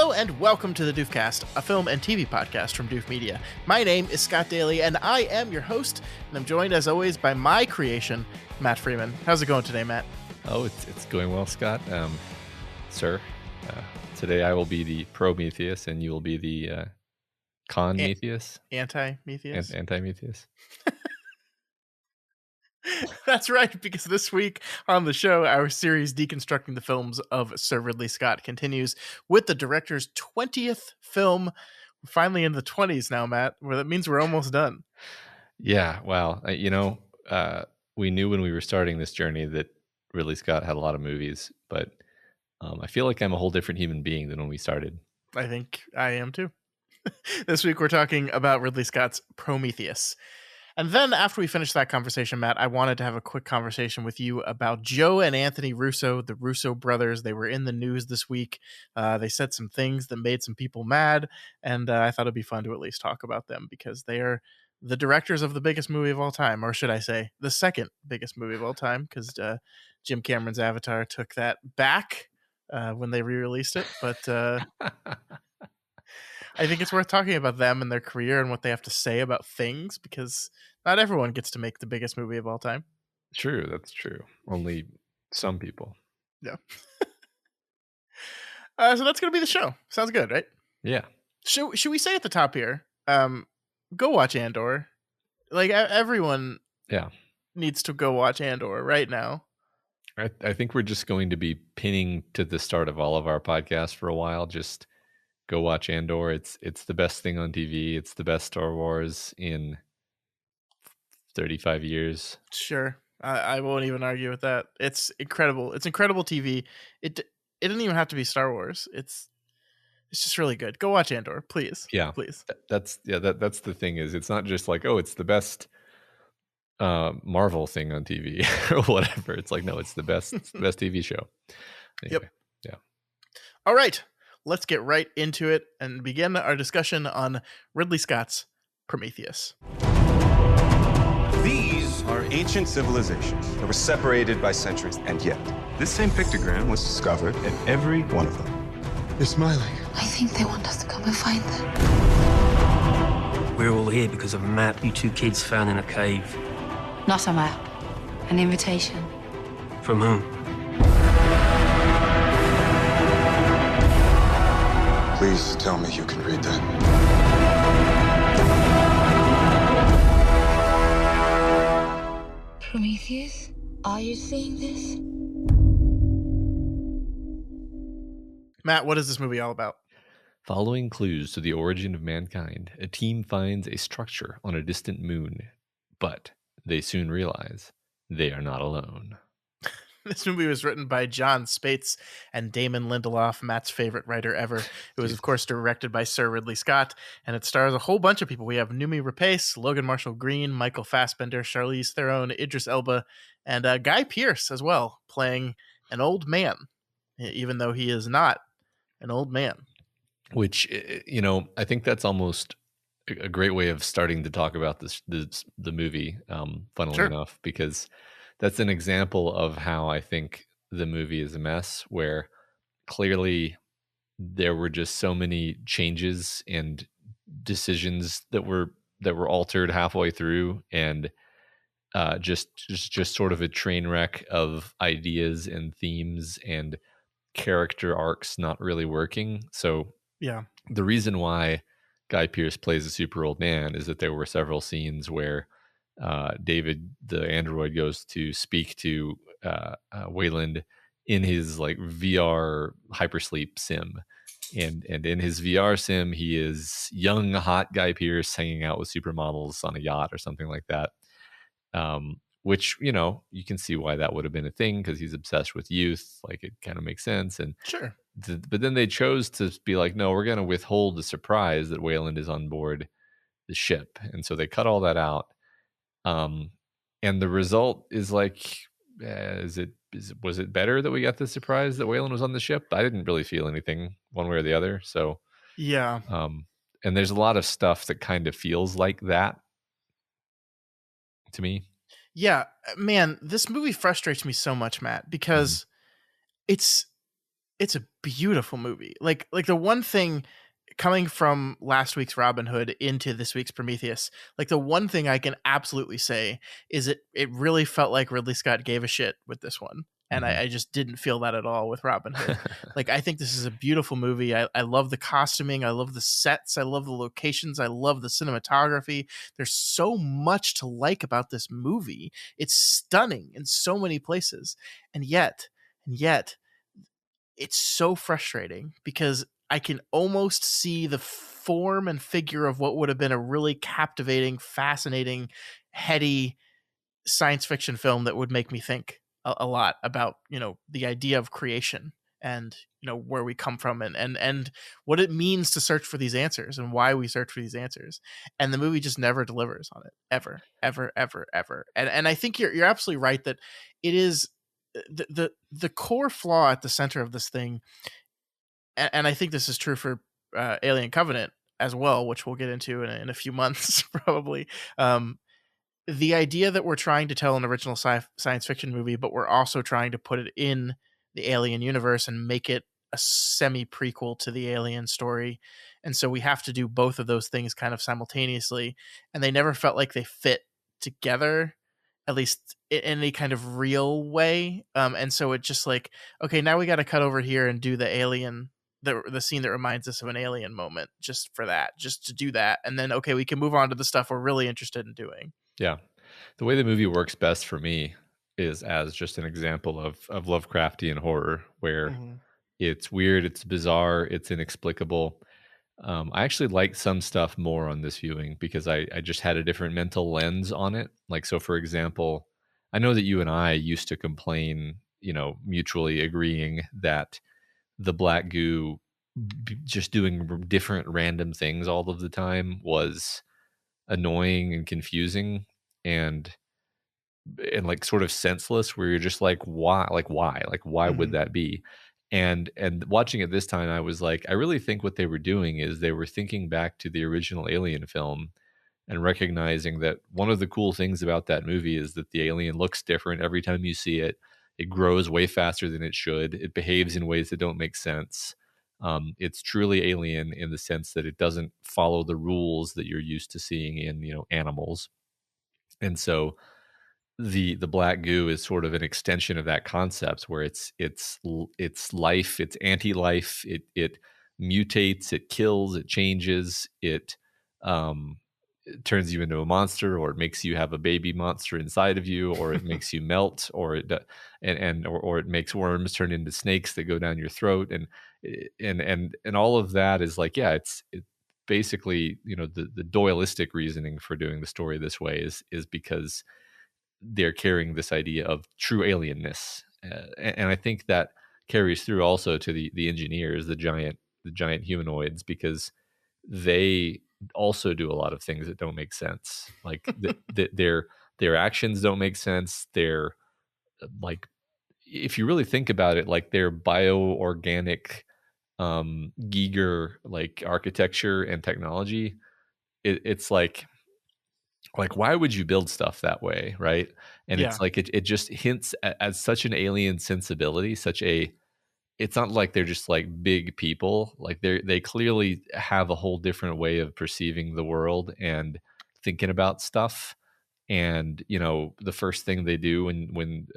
Hello and welcome to the Doofcast, a film and TV podcast from Doof Media. My name is Scott Daly and I am your host, and I'm joined as always by my creation, Matt Freeman. How's it going today, Matt? Oh, it's going well, Scott. Sir, today I will be the Prometheus and you will be the Conmetheus? Anti-Metheus? Anti-Metheus. That's right, because this week on the show, our series Deconstructing the Films of Sir Ridley Scott continues with the director's 20th film. We're finally in the 20s now, Matt, where that means we're almost done. Yeah, wow. We knew when we were starting this journey that Ridley Scott had a lot of movies, but I feel like I'm a whole different human being than when we started. I think I am too. This week we're talking about Ridley Scott's Prometheus. And then after we finish that conversation, Matt, I wanted to have a quick conversation with you about Joe and Anthony Russo, the Russo brothers. They were in the news this week. They said some things that made some people mad, and I thought it'd be fun to at least talk about them because they are the directors of the biggest movie of all time, or should I say the second biggest movie of all time, because Jim Cameron's Avatar took that back when they re-released it. But I think it's worth talking about them and their career and what they have to say about things, because not everyone gets to make the biggest movie of all time. True, that's true. Only some people. Yeah. So that's going to be the show. Sounds good, right? Yeah. Should we say at the top here, go watch Andor. Like, everyone needs to go watch Andor right now. I think we're just going to be pinning to the start of all of our podcasts for a while. Just go watch Andor. It's the best thing on TV. It's the best Star Wars in 35 years. Sure. I won't even argue with that. It's incredible. It's incredible TV. It didn't even have to be Star Wars. It's just really good. Go watch Andor, please. Yeah. Please. That's the thing is it's not just like, oh, it's the best Marvel thing on TV or whatever. It's like, no, it's the best TV show. Anyway, Yep. Yeah. All right. Let's get right into it and begin our discussion on Ridley Scott's Prometheus. These are ancient civilizations that were separated by centuries, and yet this same pictogram was discovered in every one of them. They're smiling. I think they want us to come and find them. We're all here because of a map you two kids found in a cave. Not a map, an invitation. From whom? Please tell me you can read that. Prometheus, are you seeing this? Matt, what is this movie all about? Following clues to the origin of mankind, a team finds a structure on a distant moon, but they soon realize they are not alone. This movie was written by John Spates and Damon Lindelof, Matt's favorite writer ever. It was, of course, directed by Sir Ridley Scott, and it stars a whole bunch of people. We have Noomi Rapace, Logan Marshall Green, Michael Fassbender, Charlize Theron, Idris Elba, and Guy Pearce as well, playing an old man, even though he is not an old man. Which, I think that's almost a great way of starting to talk about the movie, funnily enough, because that's an example of how I think the movie is a mess, where clearly there were just so many changes and decisions that were altered halfway through, and just sort of a train wreck of ideas and themes and character arcs not really working. So yeah, the reason why Guy Pearce plays a super old man is that there were several scenes where David, the android, goes to speak to Wayland in his like VR hypersleep sim, and in his VR sim he is young hot Guy Pearce hanging out with supermodels on a yacht or something like that, which you can see why that would have been a thing because he's obsessed with youth. Like, it kind of makes sense. And sure, but then they chose to be like, no, we're going to withhold the surprise that Wayland is on board the ship, and so they cut all that out. And the result is like, was it better that we got the surprise that Wayland was on the ship? I didn't really feel anything one way or the other. So yeah. And there's a lot of stuff that kind of feels like that to me. Yeah, man, this movie frustrates me so much, Matt, because it's it's a beautiful movie. Like the one thing coming from last week's Robin Hood into this week's Prometheus, like the one thing I can absolutely say is it really felt like Ridley Scott gave a shit with this one. And I just didn't feel that at all with Robin Hood. Like, I think this is a beautiful movie. I love the costuming. I love the sets. I love the locations. I love the cinematography. There's so much to like about this movie. It's stunning in so many places. And yet, it's so frustrating because I can almost see the form and figure of what would have been a really captivating, fascinating, heady science fiction film that would make me think a lot about, the idea of creation and, where we come from and what it means to search for these answers and why we search for these answers. And the movie just never delivers on it, ever, ever, ever, ever. And I think you're absolutely right that it is the core flaw at the center of this thing. And I think this is true for Alien Covenant as well, which we'll get into in a few months, probably. The idea that we're trying to tell an original science fiction movie, but we're also trying to put it in the Alien universe and make it a semi prequel to the Alien story. And so we have to do both of those things kind of simultaneously. And they never felt like they fit together, at least in any kind of real way. And so it just like, okay, now we got to cut over here and do the Alien, the scene that reminds us of an Alien moment just for that, just to do that. And then, okay, we can move on to the stuff we're really interested in doing. Yeah. The way the movie works best for me is as just an example of Lovecraftian horror, where it's weird, it's bizarre, it's inexplicable. I actually liked some stuff more on this viewing because I just had a different mental lens on it. Like, so for example, I know that you and I used to complain, mutually agreeing that the black goo just doing different random things all of the time was annoying and confusing and like sort of senseless, where you're just like, why would that be? And watching it this time, I was like, I really think what they were doing is they were thinking back to the original Alien film and recognizing that one of the cool things about that movie is that the alien looks different every time you see it. It grows way faster than it should. It behaves in ways that don't make sense. It's truly alien in the sense that it doesn't follow the rules that you're used to seeing in, animals. And so the black goo is sort of an extension of that concept, where it's life, it's anti-life, it mutates, it kills, it changes, it turns you into a monster, or it makes you have a baby monster inside of you, or it makes you melt, or it makes worms turn into snakes that go down your throat, and all of that is like, yeah, it's basically, the Doyleistic reasoning for doing the story this way is because they're carrying this idea of true alienness, and I think that carries through also to the engineers, the giant humanoids, because they also do a lot of things that don't make sense. Like their actions don't make sense. They're like, if you really think about it, like their bioorganic Giger like architecture and technology, it's like why would you build stuff that way, right? And it's like it just hints at such an alien sensibility, it's not like they're just like big people. Like they clearly have a whole different way of perceiving the world and thinking about stuff. And the first thing they do when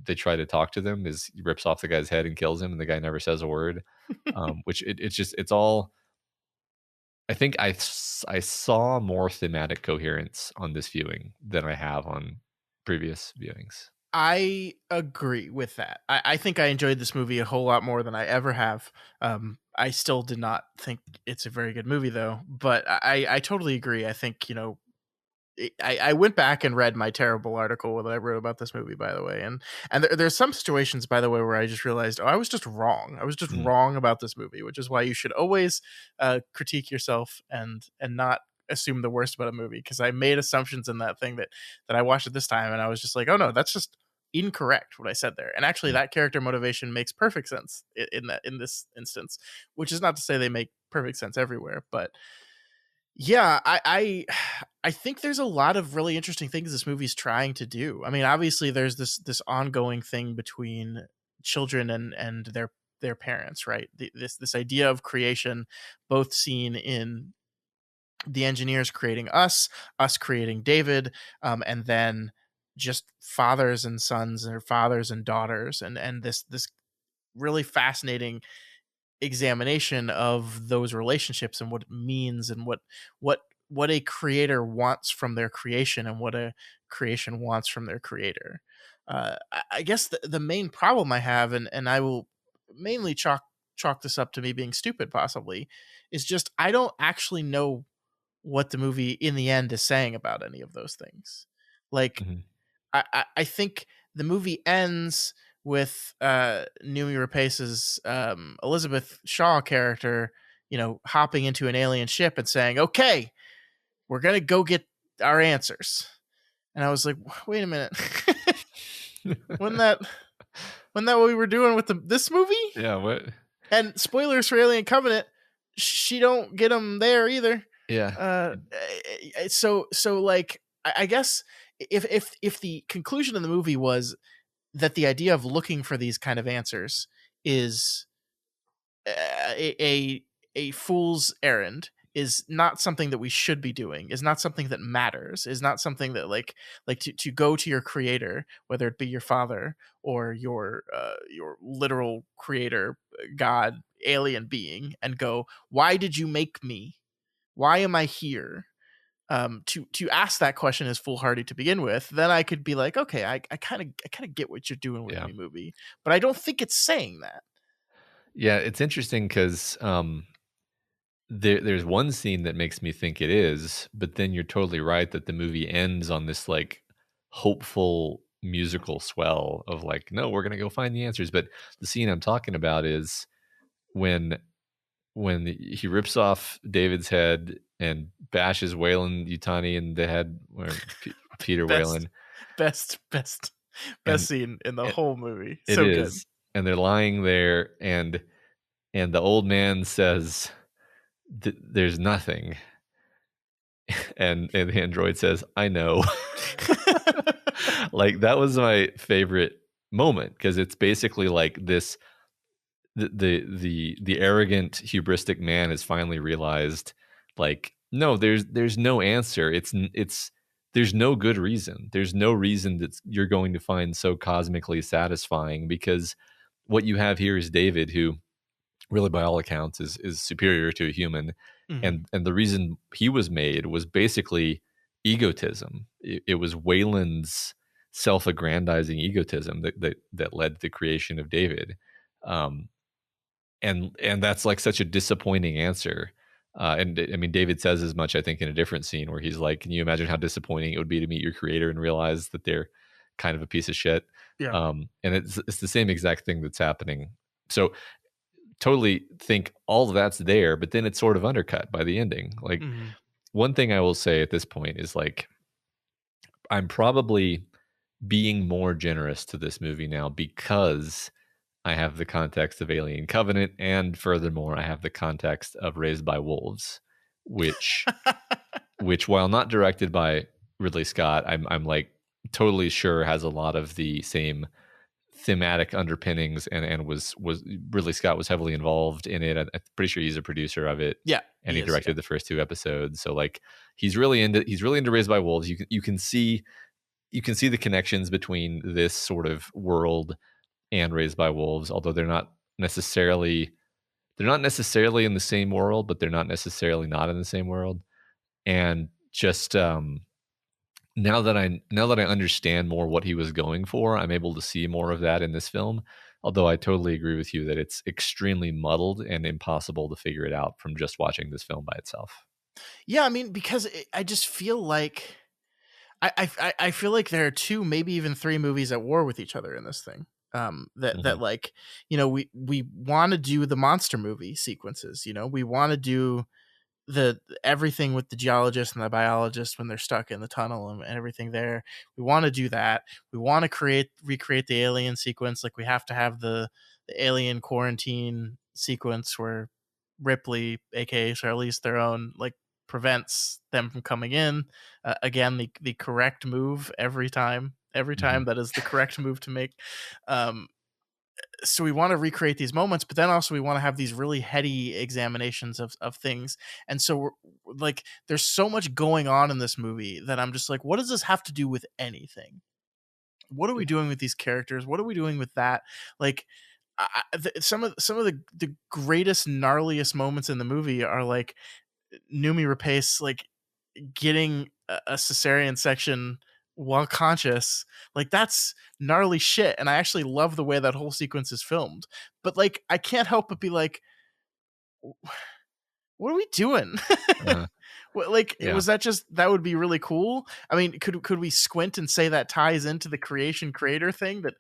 they try to talk to them is he rips off the guy's head and kills him, and the guy never says a word. Which it's all. I think I saw more thematic coherence on this viewing than I have on previous viewings. I agree with that. I think I enjoyed this movie a whole lot more than I ever have. I still did not think it's a very good movie, though. But I totally agree. I think, I went back and read my terrible article that I wrote about this movie, by the way. And there's some situations, by the way, where I just realized, I was just wrong. I was just wrong about this movie, which is why you should always critique yourself and not assume the worst about a movie. Because I made assumptions in that thing that I watched it this time, and I was just like, oh no, that's just incorrect what I said there. And actually that character motivation makes perfect sense in this instance, which is not to say they make perfect sense everywhere, but yeah, I think there's a lot of really interesting things this movie's trying to do. I mean, obviously there's this ongoing thing between children and their their parents, right? This idea of creation, both seen in the engineers creating us creating David, and then just fathers and sons, or fathers and daughters, and this really fascinating examination of those relationships and what it means, and what a creator wants from their creation, and what a creation wants from their creator. I guess the main problem I have, and I will mainly chalk this up to me being stupid, possibly, is just I don't actually know what the movie in the end is saying about any of those things. Like, Mhm. I think the movie ends with Noomi Rapace's Elizabeth Shaw character, hopping into an alien ship and saying, "Okay, we're gonna go get our answers." And I was like, "Wait a minute, wasn't that what we were doing with this movie?" Yeah, what? And spoilers for Alien Covenant, she don't get them there either. Yeah. So like, I guess if the conclusion of the movie was that the idea of looking for these kind of answers is a fool's errand, is not something that we should be doing, is not something that matters, is not something that like to go to your creator, whether it be your father or your literal creator, god, alien being, and go, "Why did you make me? Why am I here?" To ask that question is foolhardy to begin with. Then I could be like, okay, I kind of get what you're doing with Yeah. me, movie, but I don't think it's saying that. Yeah, it's interesting because there's one scene that makes me think it is, but then you're totally right that the movie ends on this like hopeful musical swell of like, no, we're gonna go find the answers. But the scene I'm talking about is when he rips off David's head and bashes Wayland Yutani in the head, or Peter Wayland. Best And scene in the it, whole movie. it So is, good. and they're lying there, and the old man says, "There's nothing," and the android says, "I know." Like, that was my favorite moment, because it's basically like this: the arrogant hubristic man has finally realized, like, no, there's no answer. It's there's no good reason. There's no reason that you're going to find so cosmically satisfying, because what you have here is David, who really, by all accounts, is superior to a human. Mhm. And the reason he was made was basically egotism. It was Wayland's self-aggrandizing egotism that led to the creation of David. um, and that's like such a disappointing answer. And I mean, David says as much, I think, in a different scene where he's like, "Can you imagine how disappointing it would be to meet your creator and realize that they're kind of a piece of shit?" Yeah. And it's the same exact thing that's happening. So totally think all of that's there, but then it's sort of undercut by the ending. Like, Mhm. one thing I will say at this point is, like, I'm probably being more generous to this movie now because I have the context of Alien Covenant, and furthermore, I have the context of Raised by Wolves, which while not directed by Ridley Scott, I'm like totally sure has a lot of the same thematic underpinnings, and was Ridley Scott was heavily involved in it. I'm pretty sure he's a producer of it. Yeah, And he is, directed yeah. the first 2 episodes. So like, he's really into Raised by Wolves. You can see the connections between this sort of world and Raised by Wolves, although they're not necessarily in the same world, but they're not necessarily not in the same world. And just now that I understand more what he was going for, I'm able to see more of that in this film. Although I totally agree with you that it's extremely muddled and impossible to figure it out from just watching this film by itself. Yeah, I mean, because I just feel like I feel like there are 2, maybe even 3 movies at war with each other in this thing. That like, we want to do the monster movie sequences. We want to do the everything with the geologist and the biologist when they're stuck in the tunnel, and everything there. We want to do that. We want to recreate the alien sequence. Like, we have to have the alien quarantine sequence where Ripley, aka Charlize Theron, like, prevents them from coming in. Again, the correct move every time. That is the correct move to make. so we want to recreate these moments, but then also we want to have these really heady examinations of things. And so we're, like, there's so much going on in this movie that I'm just like, what does this have to do with anything? What are we doing with these characters? What are we doing with that? Like, some of the greatest, gnarliest moments in the movie are like Numi Rapace like getting a cesarean section while conscious. Like, that's gnarly shit, and I actually love the way that whole sequence is filmed. But like, I can't help but be like, what are we doing? Like, was that just, that would be really cool? I mean, could we squint and say that ties into the creation creator thing, that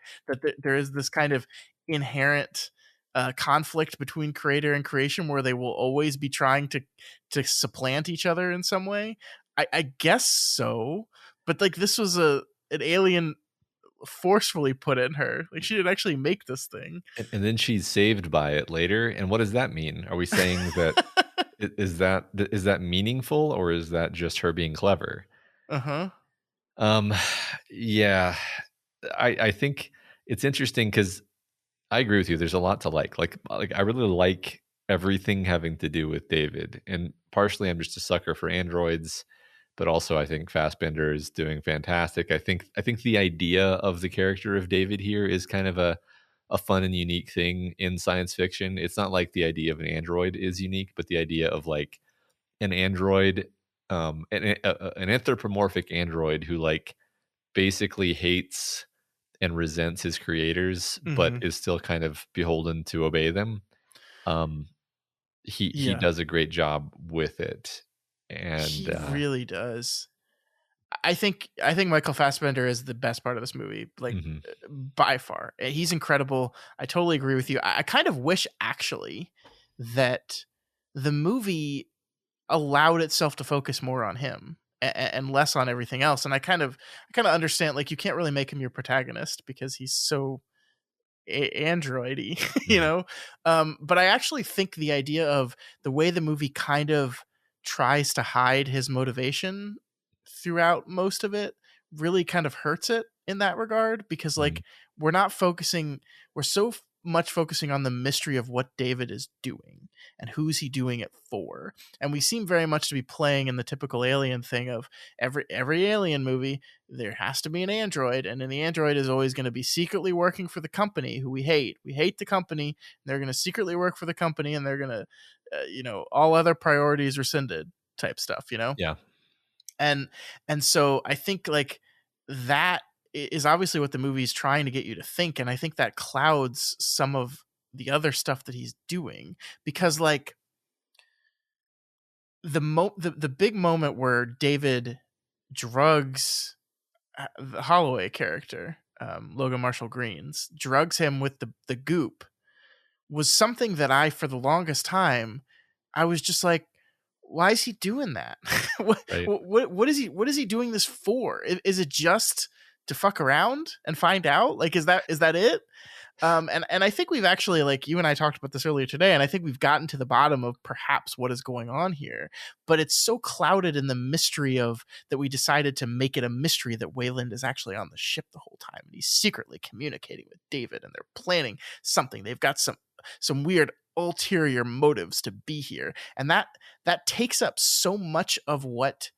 there is this kind of inherent conflict between creator and creation where they will always be trying to supplant each other in some way? I guess so, but like, this was an alien forcefully put in her. Like, she didn't actually make this thing, and then she's saved by it later. And what does that mean? Are we saying that is that meaningful, or is that just her being clever? Yeah, I think it's interesting because I agree with you. There's a lot to like I really like everything having to do with David, and partially I'm just a sucker for androids, but also I think Fassbender is doing fantastic. I think the idea of the character of David here is kind of a fun and unique thing in science fiction. It's not like the idea of an android is unique, but the idea of like an android, an anthropomorphic android who like basically hates and resents his creators, but is still kind of beholden to obey them. He does a great job with it, and he really does. I think Michael Fassbender is the best part of this movie, like by far. He's incredible. I totally agree with you. I kind of wish actually that the movie allowed itself to focus more on him and less on everything else. And I kind of understand, like, you can't really make him your protagonist because he's so androidy, you know? But I actually think the idea of the way the movie kind of tries to hide his motivation throughout most of it really kind of hurts it in that regard, because like, we're so much focusing on the mystery of what David is doing and who's he doing it for. And we seem very much to be playing in the typical alien thing of every alien movie, there has to be an android, and then the android is always going to be secretly working for the company who we hate. We hate the company, and they're going to secretly work for the company, and they're going to, all other priorities rescinded type stuff, Yeah. And so I think like that is obviously what the movie's trying to get you to think, and I think that clouds some of the other stuff that he's doing, because like the big moment where David drugs the Holloway character, Logan Marshall Green's, drugs him with the goop, was something that I, for the longest time, I was just like, why is he doing that? What is he doing this for? Is it just to fuck around and find out? Like, is that it? And I think we've actually, like, you and I talked about this earlier today, and I think we've gotten to the bottom of perhaps what is going on here, but it's so clouded in the mystery of that we decided to make it a mystery that Wayland is actually on the ship the whole time, and he's secretly communicating with David, and they're planning something. They've got some weird ulterior motives to be here, and that takes up so much of what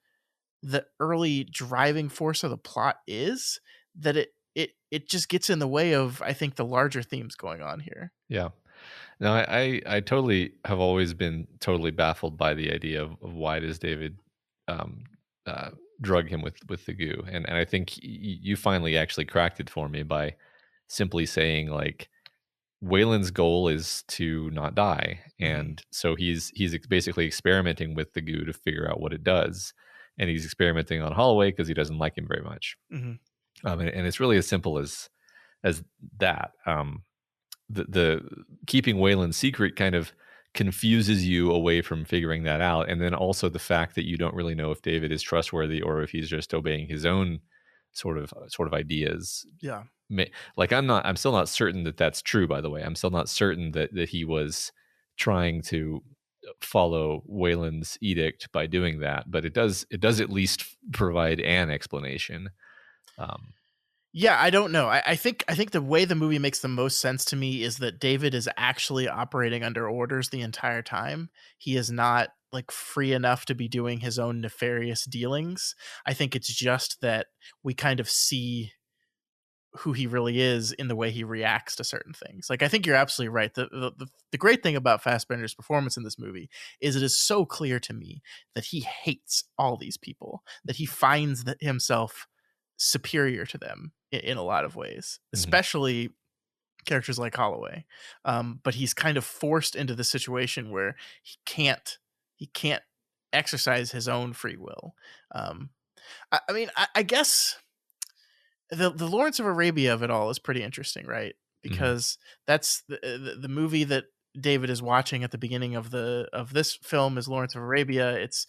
the early driving force of the plot is, that it just gets in the way of, I think, the larger themes going on here. Yeah. No, I totally have always been totally baffled by the idea of why does David drug him with the goo, and I think you finally actually cracked it for me by simply saying, like, Wayland's goal is to not die, and so he's basically experimenting with the goo to figure out what it does, and he's experimenting on Holloway because he doesn't like him very much. And it's really as simple as that. The keeping Wayland's secret kind of confuses you away from figuring that out, and then also the fact that you don't really know if David is trustworthy or if he's just obeying his own sort of ideas. Yeah. Like, I'm still not certain that that's true, by the way. I'm still not certain that he was trying to follow Wayland's edict by doing that, but it does at least provide an explanation. Yeah, I don't know. I think the way the movie makes the most sense to me is that David is actually operating under orders the entire time. He is not like free enough to be doing his own nefarious dealings. I think it's just that we kind of see who he really is in the way he reacts to certain things. Like, I think you're absolutely right. The great thing about Fassbender's performance in this movie is it is so clear to me that he hates all these people, that he finds that himself superior to them in a lot of ways, especially characters like Holloway. But he's kind of forced into the situation where he can't exercise his own free will. I mean, I guess the Lawrence of Arabia of it all is pretty interesting, right? Because that's the movie that David is watching at the beginning of this film is Lawrence of Arabia. It's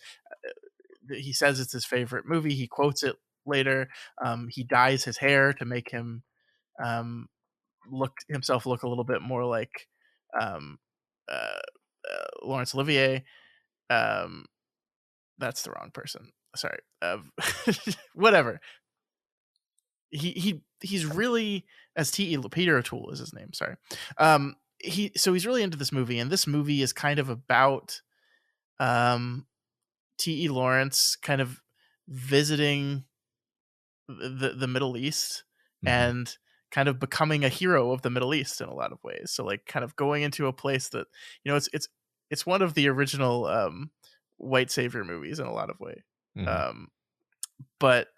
he says it's his favorite movie. He quotes it later. He dyes his hair to make him look a little bit more like um, Laurence Olivier. That's the wrong person. Sorry. Whatever. He's really, as Peter O'Toole is his name. Sorry. He's really into this movie, and this movie is kind of about T.E. Lawrence kind of visiting the Middle East and kind of becoming a hero of the Middle East in a lot of ways. So like kind of going into a place that, you know, it's one of the original white savior movies in a lot of ways. But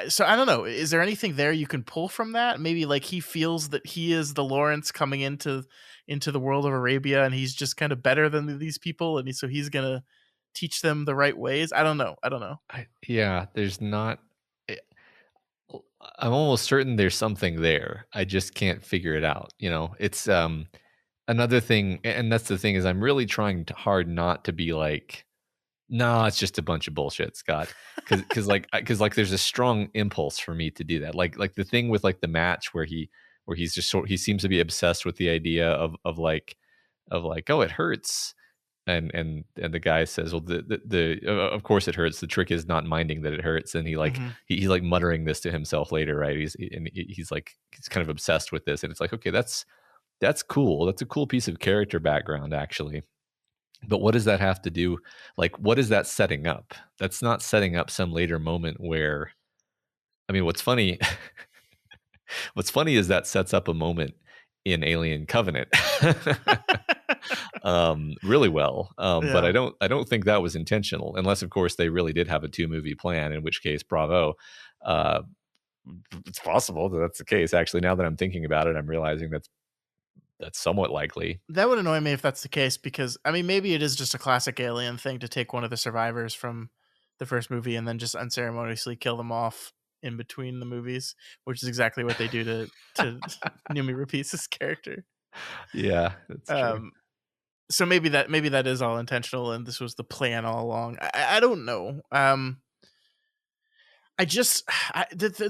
so I don't know. Is there anything there you can pull from that? Maybe like he feels that he is the Lawrence coming into the world of Arabia, and he's just kind of better than these people, and so he's gonna teach them the right ways. I don't know. There's not. I'm almost certain there's something there. I just can't figure it out. You know, it's another thing, and that's the thing is I'm really trying hard not to be like, no, it's just a bunch of bullshit, Scott. Because there's a strong impulse for me to do that. Like the thing with like the match where he's just he seems to be obsessed with the idea of like oh, it hurts. And the guy says, well, the of course it hurts. The trick is not minding that it hurts. And he like he's like muttering this to himself later, right? He's kind of obsessed with this, and it's like, okay, that's cool. That's a cool piece of character background, actually. But what does that have to do? Like, what is that setting up? That's not setting up some later moment where, I mean, what's funny is that sets up a moment in Alien Covenant really well. But I don't think that was intentional, unless of course they really did have a 2-movie plan, in which case, bravo. It's possible that that's the case. Actually, now that I'm thinking about it, I'm realizing that's somewhat likely. That would annoy me if that's the case, because I mean, maybe it is just a classic Alien thing to take one of the survivors from the first movie and then just unceremoniously kill them off in between the movies, which is exactly what they do to Noomi Rapace's character. Yeah, that's true. So maybe that is all intentional, and this was the plan all along. I don't know. The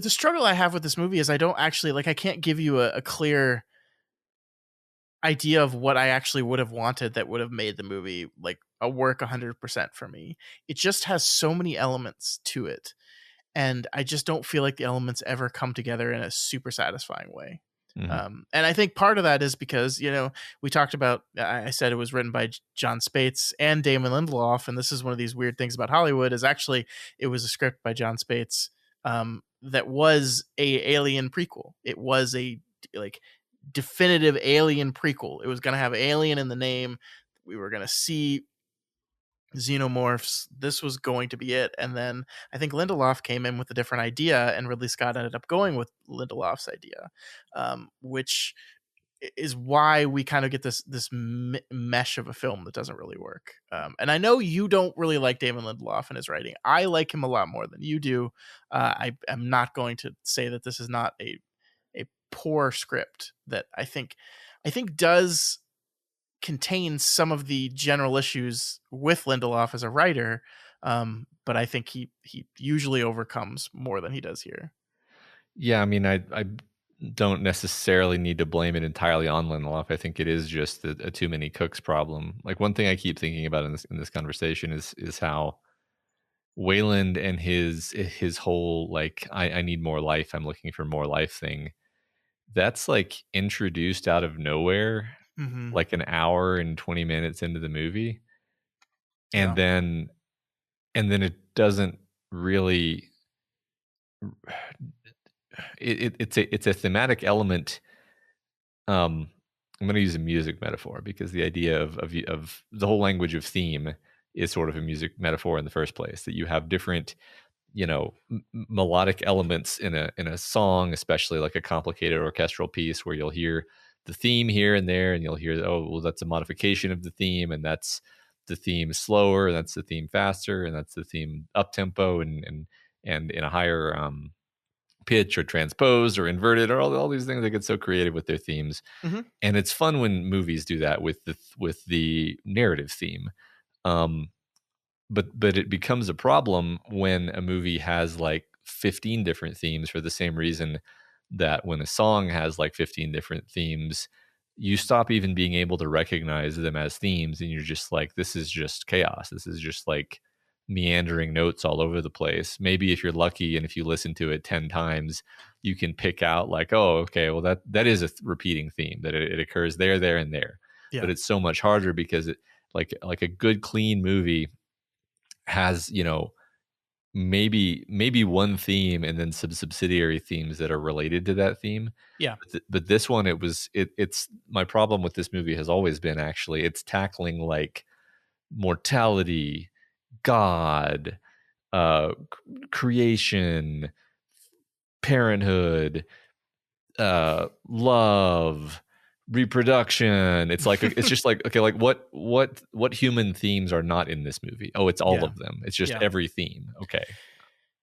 struggle I have with this movie is I don't actually like. I can't give you a clear idea of what I actually would have wanted that would have made the movie like a work 100% for me. It just has so many elements to it, and I just don't feel like the elements ever come together in a super satisfying way. And I think part of that is because, you know, we talked about, I said it was written by John Spates and Damon Lindelof, and this is one of these weird things about Hollywood, is actually it was a script by John Spates that was a Alien prequel. It was a like definitive Alien prequel. It was going to have Alien in the name. We were going to see xenomorphs. This was going to be it. And then I think Lindelof came in with a different idea, and Ridley Scott ended up going with Lindelof's idea, which is why we kind of get this mesh of a film that doesn't really work. And I know you don't really like Damon Lindelof and his writing. I like him a lot more than you do. I am not going to say that this is not a poor script that I think does contain some of the general issues with Lindelof as a writer, but I think he usually overcomes more than he does here. Yeah, I mean, I don't necessarily need to blame it entirely on Lindelof. I think it is just a too many cooks problem. Like, one thing I keep thinking about in this conversation is how Wayland and his whole like I need more life, I'm looking for more life thing, that's like introduced out of nowhere, Mm-hmm. like an hour and 20 minutes into the movie. Yeah. And then it doesn't really it's a thematic element. I'm going to use a music metaphor because the idea of the whole language of theme is sort of a music metaphor in the first place, that you have different, melodic elements in a song, especially like a complicated orchestral piece where you'll hear the theme here and there, and you'll hear, oh, well, that's a modification of the theme, and that's the theme slower, and that's the theme faster, and that's the theme up tempo, and in a higher pitch or transposed or inverted, or all these things. They get so creative with their themes. Mm-hmm. And it's fun when movies do that with the narrative theme. But it becomes a problem when a movie has like 15 different themes for the same reason that when a song has like 15 different themes, you stop even being able to recognize them as themes, and you're just like, this is just chaos. This is just like meandering notes all over the place. Maybe if you're lucky and if you listen to it 10 times, you can pick out like, oh, okay, well that is a repeating theme, that it occurs there, and there. Yeah. But it's so much harder because it like a good clean movie has, maybe one theme and then some subsidiary themes that are related to that theme. Yeah. But this one, it's my problem with this movie has always been, actually, it's tackling like mortality, God, creation, parenthood, love, reproduction. It's like it's just like, okay, like what human themes are not in this movie? Oh, it's all of them. It's just every theme. Okay.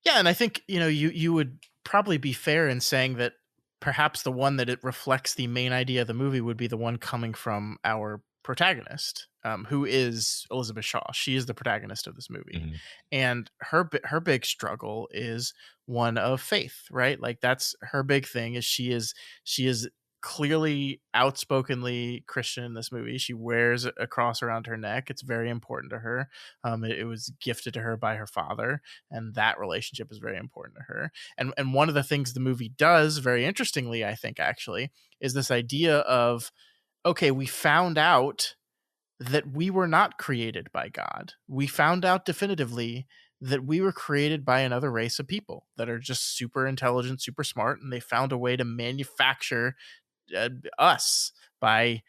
Yeah, and I think, you would probably be fair in saying that perhaps the one that it reflects the main idea of the movie would be the one coming from our protagonist, who is Elizabeth Shaw. She is the protagonist of this movie. Mm-hmm. And her big struggle is one of faith, right? Like that's her big thing. Is she is clearly outspokenly Christian in this movie. She wears a cross around her neck. It's very important to her. It was gifted to her by her father, and that relationship is very important to her. And one of the things the movie does, very interestingly, I think, actually, is this idea of, okay, we found out that we were not created by God. We found out definitively that we were created by another race of people that are just super intelligent, super smart, and they found a way to manufacture us by,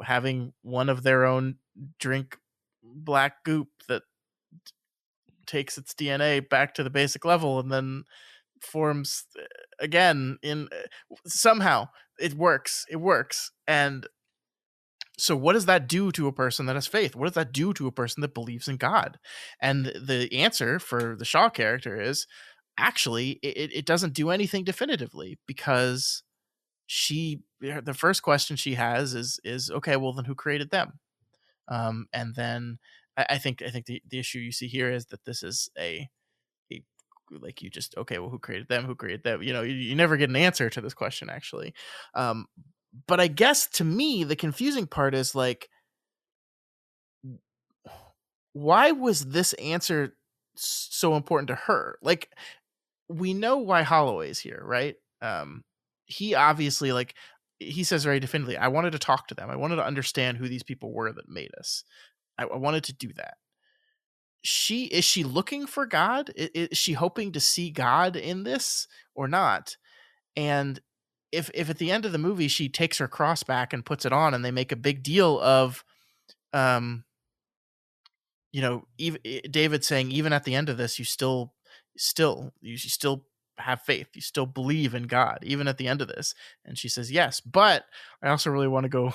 having one of their own drink black goop that takes its DNA back to the basic level and then forms again in somehow it works. And so what does that do to a person that has faith? What does that do to a person that believes in God? And the answer for the Shaw character is, actually, it doesn't do anything definitively, because the first question she has is okay, well, then who created them? And then I think the issue you see here is that this is a like, you just, okay, well, who created them? Who created them? You never get an answer to this question, actually. But I guess to me, the confusing part is like, why was this answer so important to her? Like, we know why Holloway's here, right? He obviously, like, he says very definitively, I wanted to talk to them. I wanted to understand who these people were that made us. I wanted to do that. Is she looking for God? Is she hoping to see God in this or not? And if at the end of the movie she takes her cross back and puts it on, and they make a big deal of, even David saying, even at the end of this, you still have faith, you still believe in God, even at the end of this. And she says, yes, but I also really want to go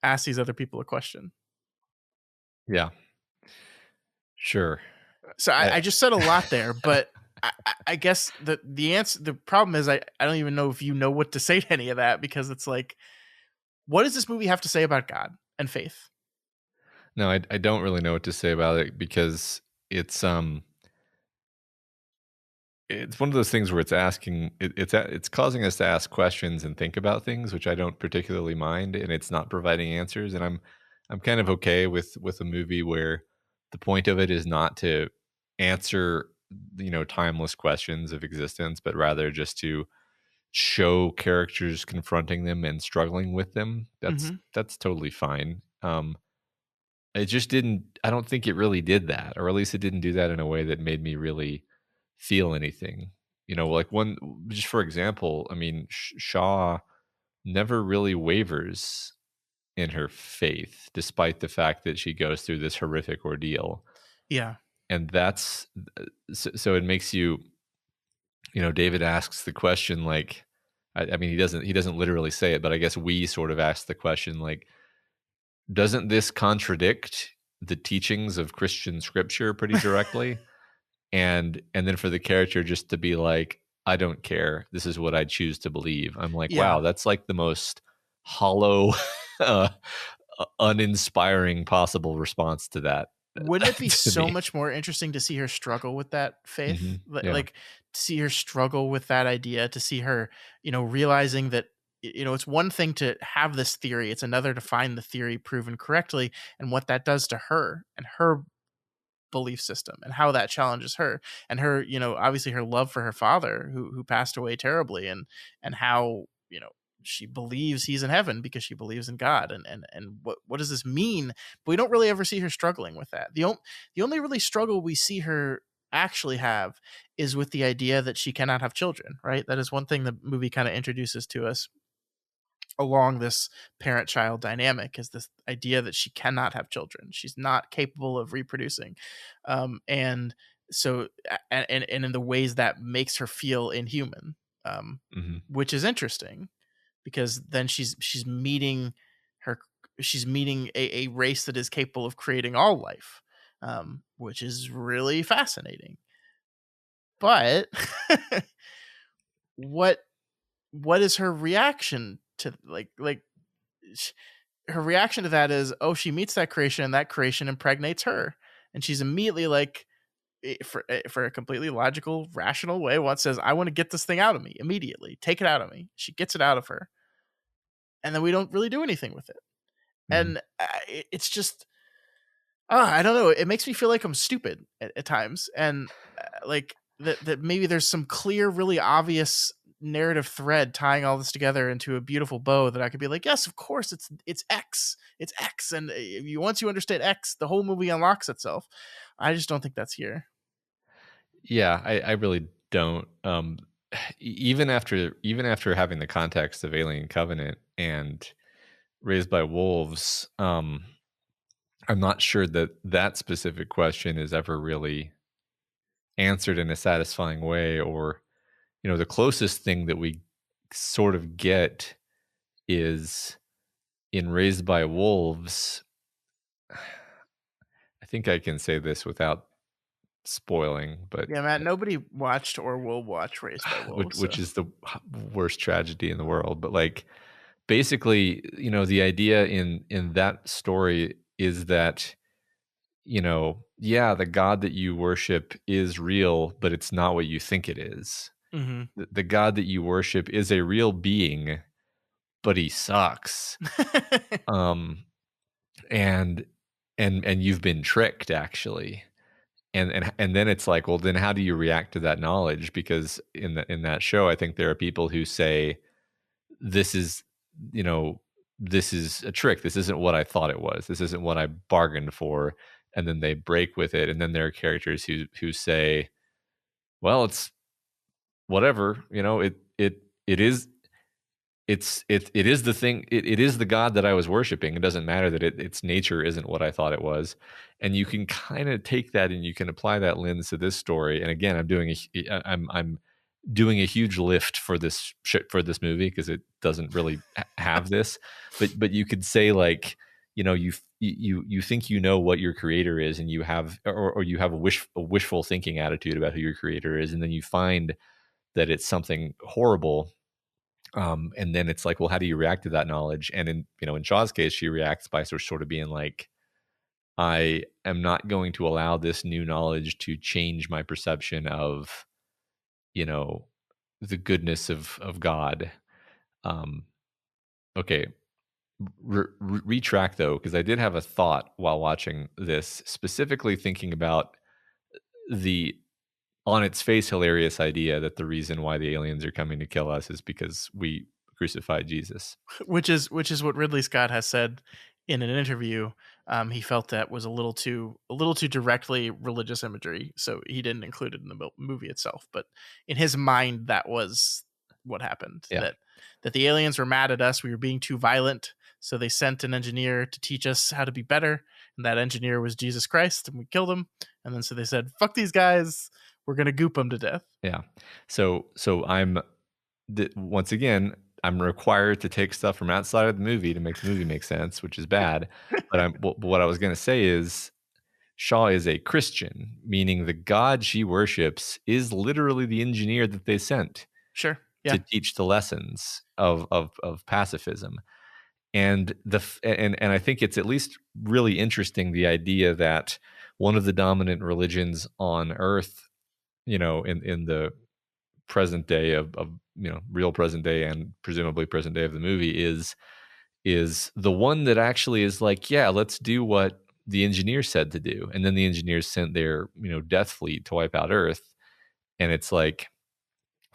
ask these other people a question. Yeah. Sure. So I just said a lot there, but I guess the answer, the problem is I don't even know if you know what to say to any of that, because it's like, what does this movie have to say about God and faith? No, I don't really know what to say about it, because it's one of those things where it's asking, it's causing us to ask questions and think about things, which I don't particularly mind, and it's not providing answers. And I'm kind of okay with a movie where the point of it is not to answer, timeless questions of existence, but rather just to show characters confronting them and struggling with them. That's totally fine. It just didn't. I don't think it really did that, or at least it didn't do that in a way that made me really feel anything. Like one, just for example, I mean, Shaw never really wavers in her faith, despite the fact that she goes through this horrific ordeal. Yeah. And that's so it makes you, David asks the question, like, I mean, he doesn't literally say it, but I guess we sort of ask the question, like, doesn't this contradict the teachings of Christian scripture pretty directly? and then for the character just to be like, I don't care, this is what I choose to believe. I'm like, Yeah. wow, that's like the most hollow, uninspiring possible response to that. Wouldn't it be so me. much more interesting to see her struggle with that faith? Yeah. Like to see her struggle with that idea, to see her, realizing that, it's one thing to have this theory. It's another to find the theory proven correctly and what that does to her and her belief system and how that challenges her and her, obviously her love for her father who passed away terribly, and how, she believes he's in heaven because she believes in God, and what does this mean? But we don't really ever see her struggling with that. The only really struggle we see her actually have is with the idea that she cannot have children, right? That is one thing the movie kind of introduces to us along this parent-child dynamic, is this idea that she cannot have children. She's not capable of reproducing. And so, and in the ways that makes her feel inhuman, which is interesting, because then she's meeting a race that is capable of creating all life, which is really fascinating. But what is her reaction to her reaction to that is, oh, she meets that creation and that creation impregnates her, and she's immediately like, for a completely logical, rational way, one says, I want to get this thing out of me immediately, take it out of me. She gets it out of her, and then we don't really do anything with it. And it's just, I don't know, it makes me feel like I'm stupid at times, and like that maybe there's some clear, really obvious narrative thread tying all this together into a beautiful bow that I could be like, yes, of course, it's X, and once you understand X, the whole movie unlocks itself. I just don't think that's here. Yeah, I really don't. Even after having the context of Alien Covenant and Raised by Wolves, I'm not sure that specific question is ever really answered in a satisfying way, or the closest thing that we sort of get is in Raised by Wolves. I think I can say this without spoiling, but yeah, Matt, nobody watched or will watch Raised by Wolves, which is the worst tragedy in the world. But like, basically, the idea in that story is that, the God that you worship is real, but it's not what you think it is. The God that you worship is a real being, but he sucks. And you've been tricked, actually. And then it's like, well, then how do you react to that knowledge? Because in that show, I think there are people who say, this is a trick. This isn't what I thought it was. This isn't what I bargained for. And then they break with it. And then there are characters who say, well, it's whatever, it is the thing. It is the God that I was worshiping. It doesn't matter that its nature isn't what I thought it was. And you can kind of take that and you can apply that lens to this story. And again, I'm doing a huge lift for this movie because it doesn't really have this. But you could say, like, you think what your creator is, and you have or you have a wishful thinking attitude about who your creator is, and then you find that it's something horrible. And then it's like, well, how do you react to that knowledge? And in Shaw's case, she reacts by sort of being like, I am not going to allow this new knowledge to change my perception of, the goodness of God. Okay. Retract though, because I did have a thought while watching this, specifically thinking about the on its face hilarious idea that the reason why the aliens are coming to kill us is because we crucified Jesus. Which is what Ridley Scott has said in an interview. He felt that was a little too directly religious imagery, so he didn't include it in the movie itself. But in his mind, that was what happened. Yeah. That the aliens were mad at us. We were being too violent, so they sent an engineer to teach us how to be better. And that engineer was Jesus Christ, and we killed him. And then so they said, "Fuck these guys. We're gonna goop them to death." Yeah. So once again, I'm required to take stuff from outside of the movie to make the movie make sense, which is bad. But what I was going to say is Shaw is a Christian, meaning the God she worships is literally the engineer that they sent Sure. Yeah. to teach the lessons of pacifism. And I think it's at least really interesting, the idea that one of the dominant religions on Earth, in the present day of real present day and presumably present day of the movie is the one that actually is like, yeah, let's do what the engineers said to do. And then the engineers sent their death fleet to wipe out Earth. And it's like,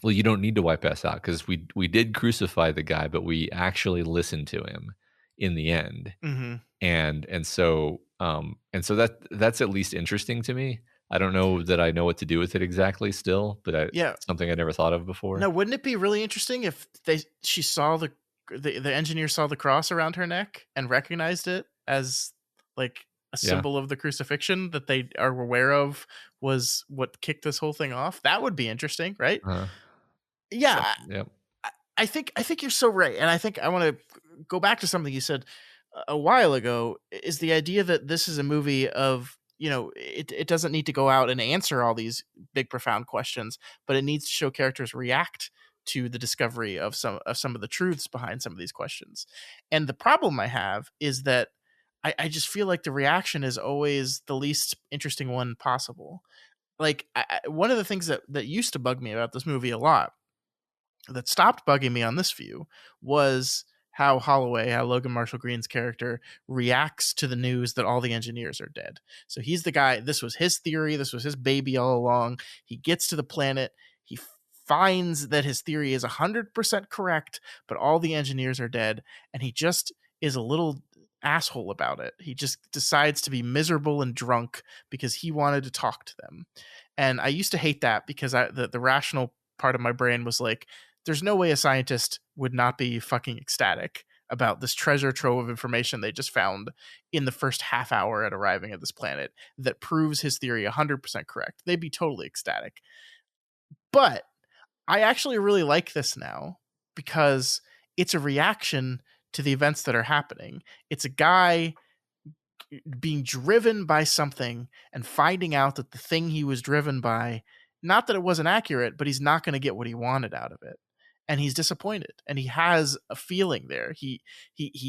well, you don't need to wipe us out because we did crucify the guy, but we actually listened to him in the end. Mm-hmm. And so that's at least interesting to me. I don't know that I know what to do with it exactly still, but it's something I never thought of before. Now, wouldn't it be really interesting if she saw the engineer saw the cross around her neck and recognized it as like a symbol of the crucifixion that they are aware of was what kicked this whole thing off? That would be interesting, right? Yeah. Yep. I think you're so right. And I think I want to go back to something you said a while ago, is the idea that this is a movie of, it doesn't need to go out and answer all these big, profound questions, but it needs to show characters react to the discovery of some of the truths behind some of these questions. And the problem I have is that I just feel like the reaction is always the least interesting one possible. Like one of the things that used to bug me about this movie a lot, that stopped bugging me on this view, was how Logan Marshall Green's character reacts to the news that all the engineers are dead. So he's the guy, this was his theory, this was his baby all along. He gets to the planet, he finds that his theory is 100% correct, but all the engineers are dead, and he just is a little asshole about it. He just decides to be miserable and drunk because he wanted to talk to them. And I used to hate that because the rational part of my brain was like, there's no way a scientist would not be fucking ecstatic about this treasure trove of information they just found in the first half hour at arriving at this planet that proves his theory 100% correct. They'd be totally ecstatic. But I actually really like this now because it's a reaction to the events that are happening. It's a guy being driven by something and finding out that the thing he was driven by, not that it wasn't accurate, but he's not going to get what he wanted out of it. And he's disappointed, and he has a feeling there. He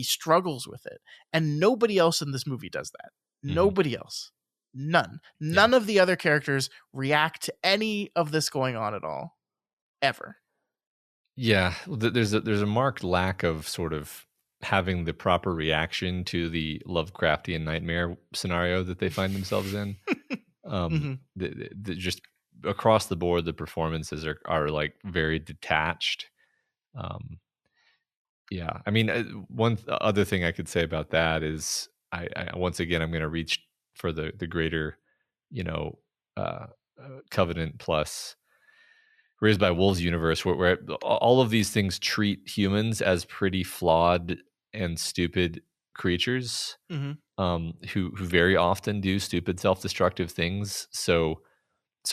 struggles with it, and nobody else in this movie does that. Mm-hmm. Nobody else, none of the other characters react to any of this going on at all, ever. Yeah, there's a marked lack of sort of having the proper reaction to the Lovecraftian nightmare scenario that they find themselves in. Just across the board, the performances are like very detached. I mean, one other thing I could say about that is I once again, I'm going to reach for the greater, Covenant plus Raised by Wolves universe, where all of these things treat humans as pretty flawed and stupid creatures, who very often do stupid, self-destructive things. So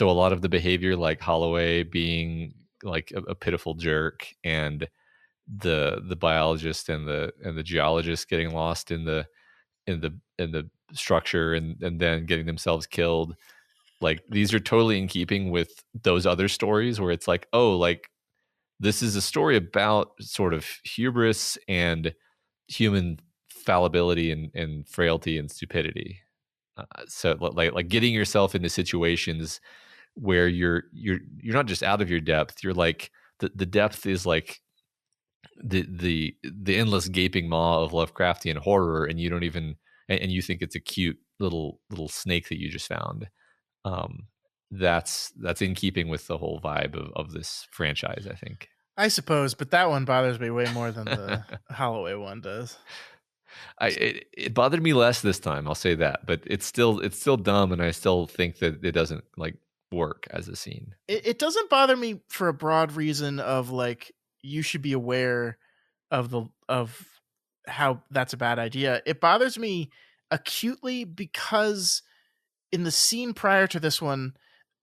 a lot of the behavior, like Holloway being like a pitiful jerk, and the biologist and the geologist getting lost in the structure and then getting themselves killed, like these are totally in keeping with those other stories where it's like, oh, like this is a story about sort of hubris and human fallibility and frailty and stupidity. So like getting yourself into situations where you're not just out of your depth, you're like the depth is like the endless gaping maw of Lovecraftian horror, and you don't even and you think it's a cute little snake that you just found. that's in keeping with the whole vibe of this franchise, I think. I suppose, but that one bothers me way more than the Holloway one does. It bothered me less this time, I'll say that, but it's still dumb, and I still think that it doesn't like work as a scene. It doesn't bother me for a broad reason of like you should be aware of how that's a bad idea. It bothers me acutely because in the scene prior to this one,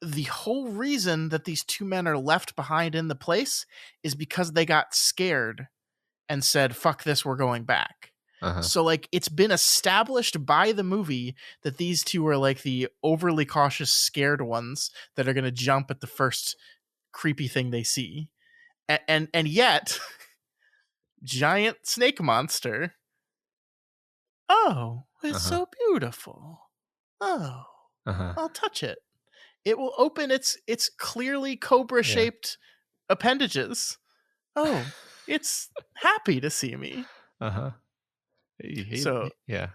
the whole reason that these two men are left behind in the place is because they got scared and said, fuck this, we're going back. So like it's been established by the movie that these two are like the overly cautious scared ones that are going to jump at the first creepy thing they see. And yet giant snake monster. Oh, it's so beautiful. Oh, I'll touch it. It will open its clearly cobra shaped appendages. Oh, it's happy to see me. So yeah.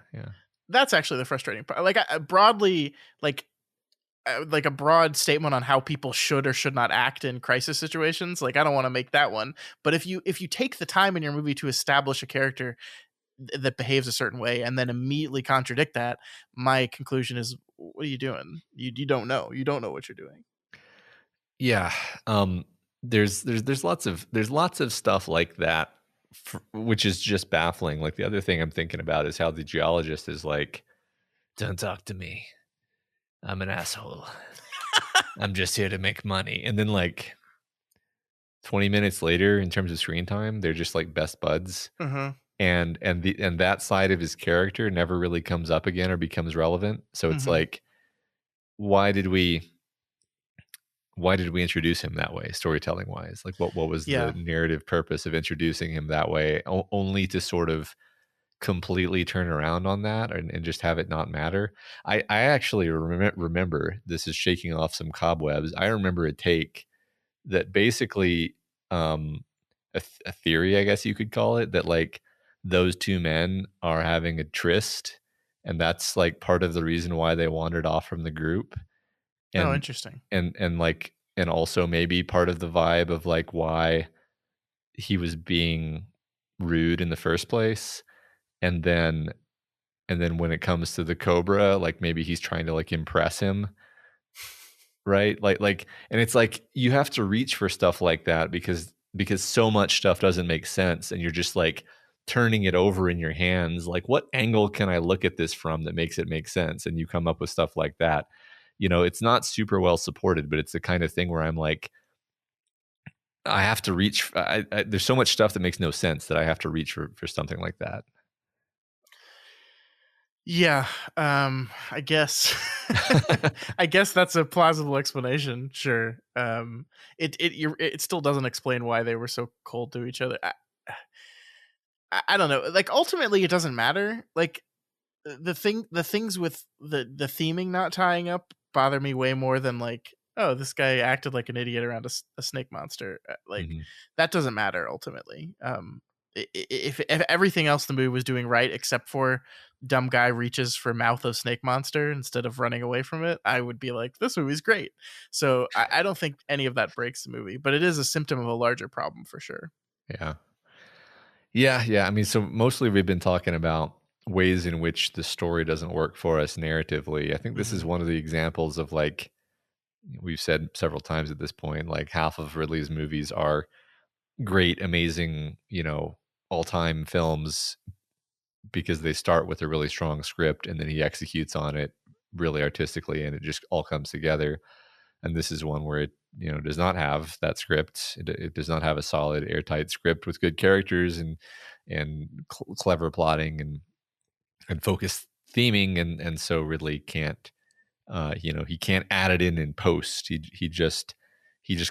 That's actually the frustrating part. Like broadly, like a broad statement on how people should or should not act in crisis situations. Like I don't want to make that one, but if you take the time in your movie to establish a character that behaves a certain way and then immediately contradict that, my conclusion is, what are you doing? You don't know. You don't know what you're doing. Yeah. There's lots of stuff like that, which is just baffling. Like the other thing I'm thinking about is how the geologist is like, don't talk to me. I'm an asshole. I'm just here to make money. And then like 20 minutes later, in terms of screen time, they're just like best buds. And that side of his character never really comes up again or becomes relevant. So it's like, why did we introduce him that way, storytelling wise? Like what was the narrative purpose of introducing him that way, only to sort of completely turn around on that and just have it not matter? I actually remember, this is shaking off some cobwebs, I remember a take that basically a theory, I guess you could call it, that like those two men are having a tryst, and that's like part of the reason why they wandered off from the group. And, interesting. And like, and also maybe part of the vibe of like why he was being rude in the first place. And then when it comes to the Cobra, like maybe he's trying to like impress him. Right. Like, and it's like, you have to reach for stuff like that because so much stuff doesn't make sense. And you're just like turning it over in your hands. Like, what angle can I look at this from that makes it make sense? And you come up with stuff like that. You know, it's not super well supported, but it's the kind of thing where I'm like, I have to reach. There's so much stuff that makes no sense that I have to reach for something like that. Yeah, I guess I guess that's a plausible explanation. Sure. It still doesn't explain why they were so cold to each other. I don't know. Like ultimately, it doesn't matter. Like the things with the theming not tying up bother me way more than like, oh, this guy acted like an idiot around a snake monster. Like that doesn't matter ultimately. If everything else the movie was doing right, except for dumb guy reaches for mouth of snake monster instead of running away from it, I would be like, this movie's great. So I don't think any of that breaks the movie, but it is a symptom of a larger problem for sure. Yeah. I mean, so mostly we've been talking about ways in which the story doesn't work for us narratively. I think this is one of the examples of, like, we've said several times at this point, like half of Ridley's movies are great, amazing, you know, all-time films because they start with a really strong script and then he executes on it really artistically and it just all comes together. And this is one where it, you know, does not have that script. It does not have a solid, airtight script with good characters and clever plotting and focused theming. And so Ridley can't, he can't add it in post. He just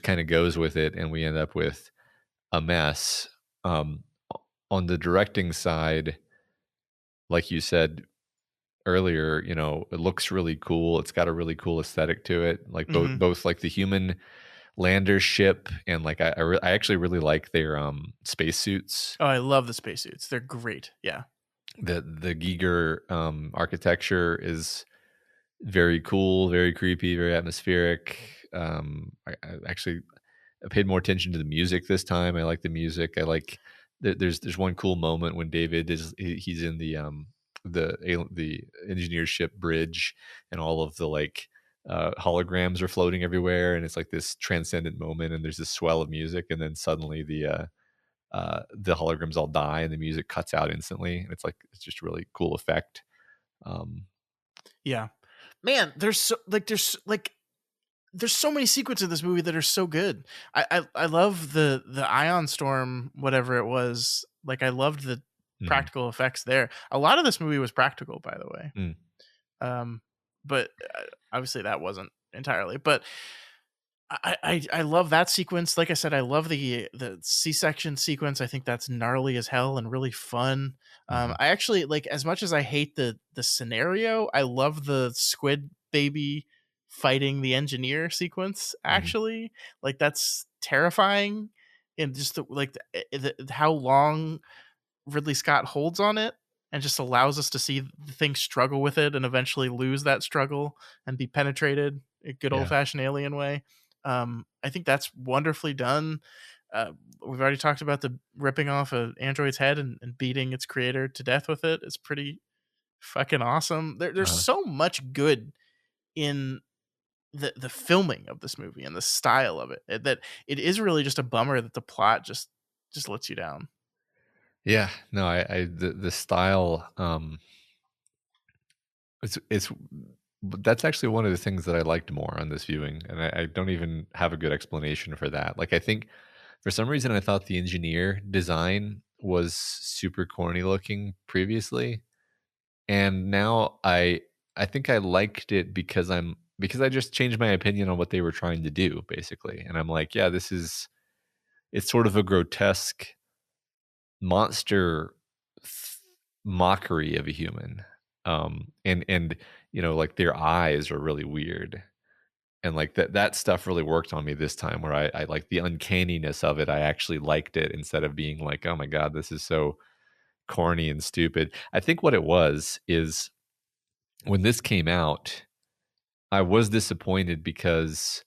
kind of goes with it, and we end up with a mess. On the directing side, like you said earlier, you know, it looks really cool. It's got a really cool aesthetic to it. Like both like the human lander ship and like I actually really like their spacesuits. Oh, I love the spacesuits. They're great. Yeah. The Giger architecture is very cool, very creepy, very atmospheric. I paid more attention to the music this time. I like the music. I like there's one cool moment when David he's in the engineer ship bridge, and all of the like holograms are floating everywhere, and it's like this transcendent moment, and there's this swell of music, and then suddenly the holograms all die and the music cuts out instantly, and it's just a really cool effect. Yeah, man, there's so many sequences in this movie that are so good. I love the ion storm, whatever it was. Like, I loved the practical effects there. A lot of this movie was practical, by the way. But obviously that wasn't entirely. But I love that sequence. Like I said, I love the C-section sequence. I think that's gnarly as hell and really fun. I actually, like, as much as I hate the scenario, I love the squid baby fighting the engineer sequence. Actually, like, that's terrifying, and just how long Ridley Scott holds on it and just allows us to see the thing struggle with it and eventually lose that struggle and be penetrated a good old-fashioned alien way. I think that's wonderfully done. We've already talked about the ripping off an android's head and beating its creator to death with it. It's pretty fucking awesome. There's so much good in the filming of this movie and the style of it, that it is really just a bummer that the plot just lets you down. Yeah, no, the style, it's that's actually one of the things that I liked more on this viewing, and I don't even have a good explanation for that. Like, I think for some reason I thought the engineer design was super corny looking previously, and now I think I liked it because I just changed my opinion on what they were trying to do, basically, and I'm like, yeah, it's sort of a grotesque monster mockery of a human, and like their eyes are really weird, and like that stuff really worked on me this time, where I like the uncanniness of it. I actually liked it, instead of being like, oh my god, this is so corny and stupid. I think what it was is, when this came out, I was disappointed because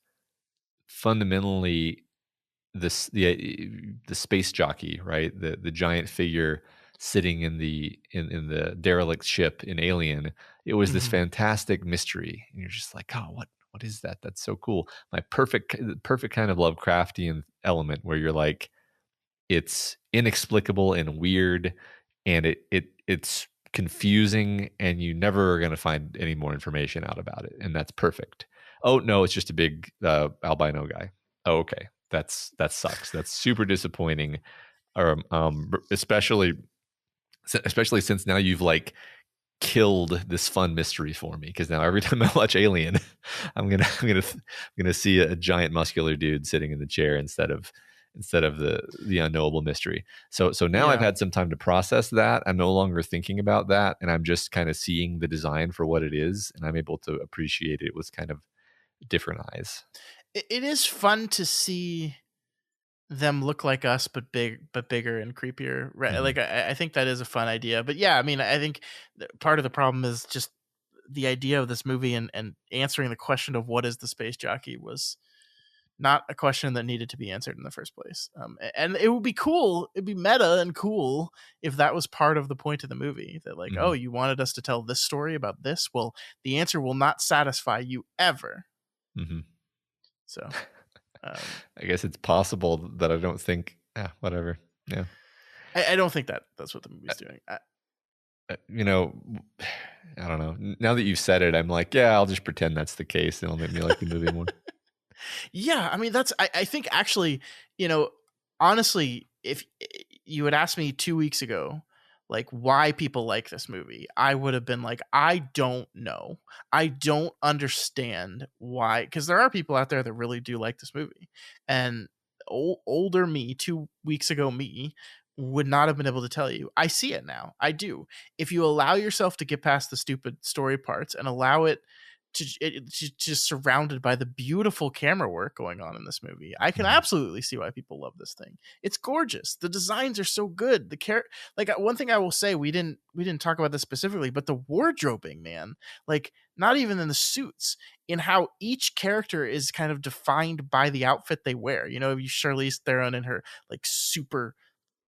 fundamentally the space jockey, right, the giant figure sitting in the derelict ship in Alien, it was this fantastic mystery, and you're just like, oh, what is that? That's so cool. My perfect kind of Lovecraftian element, where you're like, it's inexplicable and weird, and it's confusing, and you never are going to find any more information out about it, and that's perfect. Oh no, it's just a big albino guy. Oh, okay, that sucks. That's super disappointing. Especially since now you've like killed this fun mystery for me, because now every time I watch Alien, I'm gonna see a giant muscular dude sitting in the chair instead of the unknowable mystery. So now I've had some time to process that. I'm no longer thinking about that, and I'm just kind of seeing the design for what it is, and I'm able to appreciate it with kind of different eyes. It is fun to see them look like us, but bigger and creepier, right? Like, I think that is a fun idea. But yeah, I mean, I think part of the problem is just the idea of this movie, and answering the question of what is the space jockey was not a question that needed to be answered in the first place. And it would be cool, it'd be meta and cool if that was part of the point of the movie, that like, oh, you wanted us to tell this story about this? Well, the answer will not satisfy you ever. So I guess it's possible that I don't think, whatever. Yeah. I don't think that's what the movie's doing. I don't know. Now that you've said it, I'm like, yeah, I'll just pretend that's the case, and it'll make me like the movie more. Yeah, I mean, I think actually, honestly, if you had asked me 2 weeks ago, like, why people like this movie, I would have been like, I don't know. I don't understand why, because there are people out there that really do like this movie. And older me, 2 weeks ago me, would not have been able to tell you. I see it now. I do. If you allow yourself to get past the stupid story parts and allow it just surrounded by the beautiful camera work going on in this movie. I can absolutely see why people love this thing. It's gorgeous. The designs are so good. Like one thing I will say, we didn't talk about this specifically, but the wardrobing, man, like not even in the suits, in how each character is kind of defined by the outfit they wear. You know, you Charlize Theron in her like super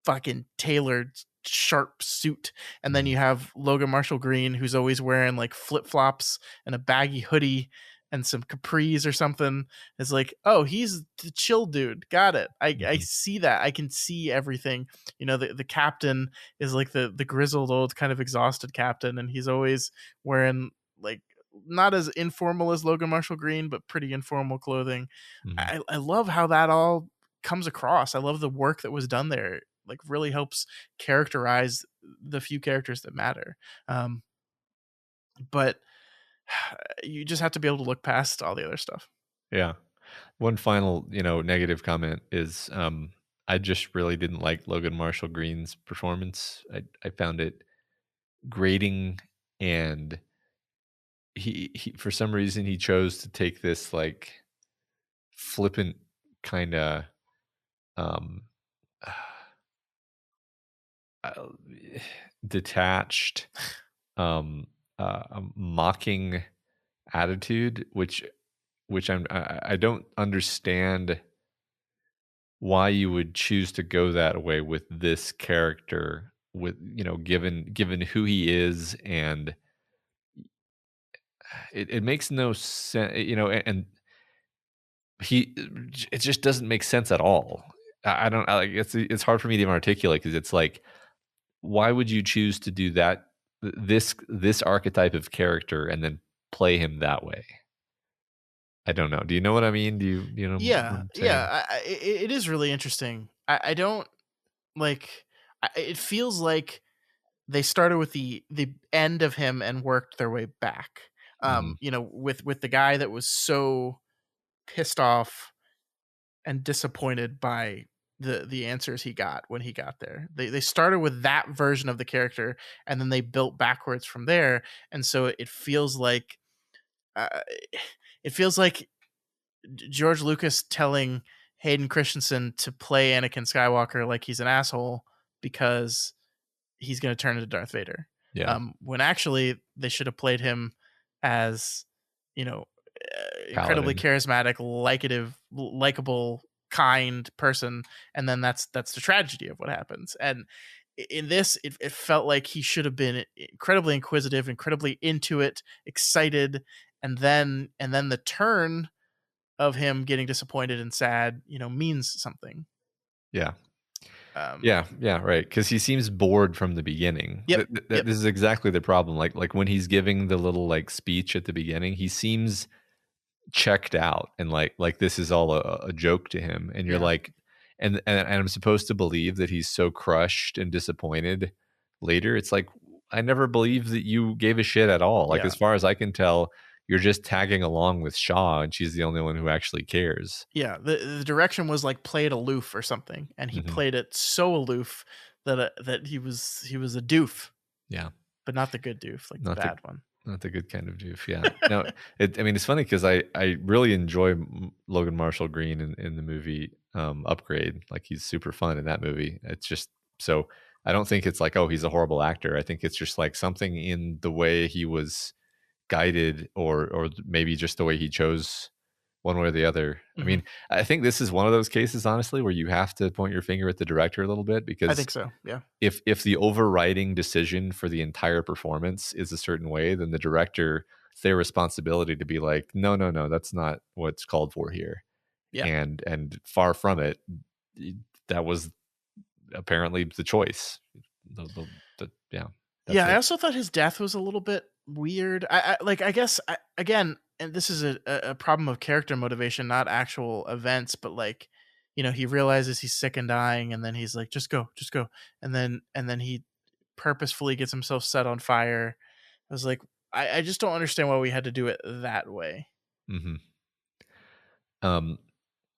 fucking tailored sharp suit, and then you have Logan Marshall Green, who's always wearing like flip-flops and a baggy hoodie and some capris or something. It's like, oh, he's the chill dude. Got it. I see that. I can see everything. You know, the captain is like the grizzled old kind of exhausted captain, and he's always wearing like not as informal as Logan Marshall Green, but pretty informal clothing. I love how that all comes across. I love the work that was done there. Like really helps characterize the few characters that matter. But you just have to be able to look past all the other stuff. Yeah. One final, negative comment is I just really didn't like Logan Marshall Green's performance. I found it grating, and he for some reason he chose to take this like flippant kind of detached mocking attitude, which I don't understand why you would choose to go that way with this character, with given who he is, and it makes no sense, and it just doesn't make sense at all. I don't like it's hard for me to even articulate, because it's like, why would you choose to do that, this archetype of character, and then play him that way? I don't know. Do you know what I mean? Do you know? Yeah. It is really interesting. I don't like. It feels like they started with the end of him and worked their way back. With the guy that was so pissed off and disappointed by the answers he got when he got there. They started with that version of the character, and then they built backwards from there. And so it feels like George Lucas telling Hayden Christensen to play Anakin Skywalker like he's an asshole because he's going to turn into Darth Vader. Yeah. When actually they should have played him as, incredibly charismatic, likable, kind person, and then that's the tragedy of what happens. And in this, it felt like he should have been incredibly inquisitive, incredibly into it, excited, and then the turn of him getting disappointed and sad, means something. Yeah. Right. Because he seems bored from the beginning. Yep. This is exactly the problem. Like when he's giving the little like speech at the beginning, he seems checked out, and like this is all a joke to him. And you're like, and I'm supposed to believe that he's so crushed and disappointed later. It's like, I never believed that you gave a shit at all. Like, as far as I can tell, you're just tagging along with Shaw, and she's the only one who actually cares. Yeah, the direction was like, play it aloof or something, and he played it so aloof that he was a doof. Yeah, but not the good doof, like not the bad one. Not the good kind of doof. Yeah. No, it's funny because I really enjoy Logan Marshall Green in the movie Upgrade. Like, he's super fun in that movie. It's just so, I don't think it's like, oh, he's a horrible actor. I think it's just like something in the way he was guided, or maybe just the way he chose one way or the other. I mean, I think this is one of those cases, honestly, where you have to point your finger at the director a little bit, because I think so. Yeah. If the overriding decision for the entire performance is a certain way, then the director, it's their responsibility to be like, no, that's not what's called for here. Yeah. And far from it, that was apparently the choice. I also thought his death was a little bit weird. I guess again, and this is a problem of character motivation, not actual events, but like, he realizes he's sick and dying, and then he's like, just go. And then he purposefully gets himself set on fire. I was like, I just don't understand why we had to do it that way.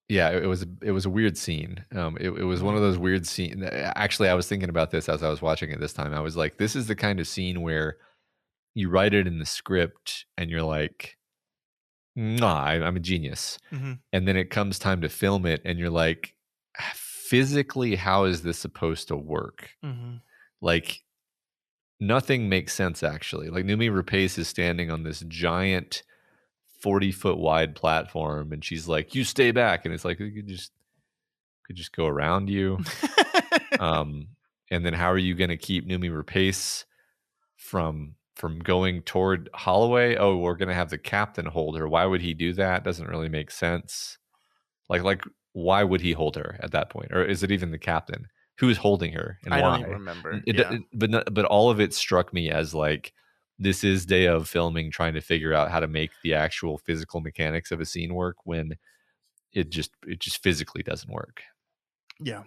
Yeah, it was a weird scene. It was one of those weird scenes. Actually, I was thinking about this as I was watching it this time. I was like, this is the kind of scene where you write it in the script and you're like, nah, I'm a genius. Mm-hmm. And then it comes time to film it, and you're like, physically, how is this supposed to work? Mm-hmm. Like, nothing makes sense, actually. Like, Numi Rapace is standing on this giant 40-foot wide platform, and she's like, you stay back. And it's like, we could just go around you. And then how are you going to keep Numi Rapace from going toward Holloway? Oh, we're going to have the captain hold her. Why would he do that? Doesn't really make sense. Like why would he hold her at that point? Or is it even the captain? Who is holding her and I why? don't even remember. But all of it struck me as like, this is day of filming trying to figure out how to make the actual physical mechanics of a scene work when it just physically doesn't work. Yeah.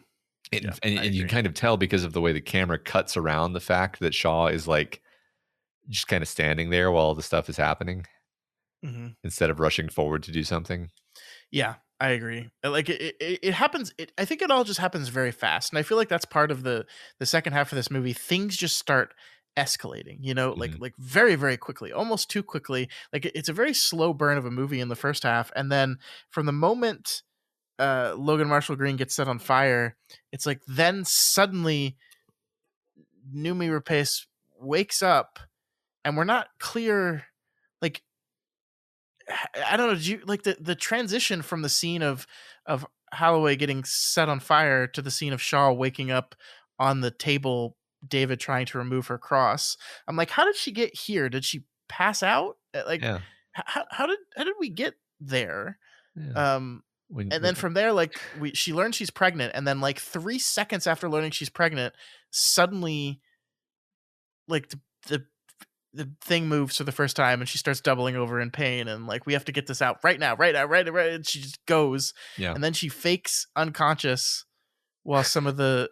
And you kind of tell because of the way the camera cuts around the fact that Shaw is like just kind of standing there while all the stuff is happening, mm-hmm. instead of rushing forward to do something. Yeah, I agree. Like it happens. I think it all just happens very fast, and I feel like that's part of the second half of this movie. Things just start escalating, like very, very quickly, almost too quickly. Like it's a very slow burn of a movie in the first half, and then from the moment Logan Marshall Green gets set on fire, it's like then suddenly Numi Rapace wakes up, and we're not clear. Like, I don't know. Do you like the transition from the scene of Holloway getting set on fire to the scene of Shaw waking up on the table, David trying to remove her cross? I'm like, how did she get here? Did she pass out? Like, Yeah. How did we get there? Yeah. And then from there, like she learns she's pregnant, and then like 3 seconds after learning she's pregnant, suddenly, like the thing moves for the first time, and she starts doubling over in pain, and like, we have to get this out right now. And she just goes, and then she fakes unconscious while some of the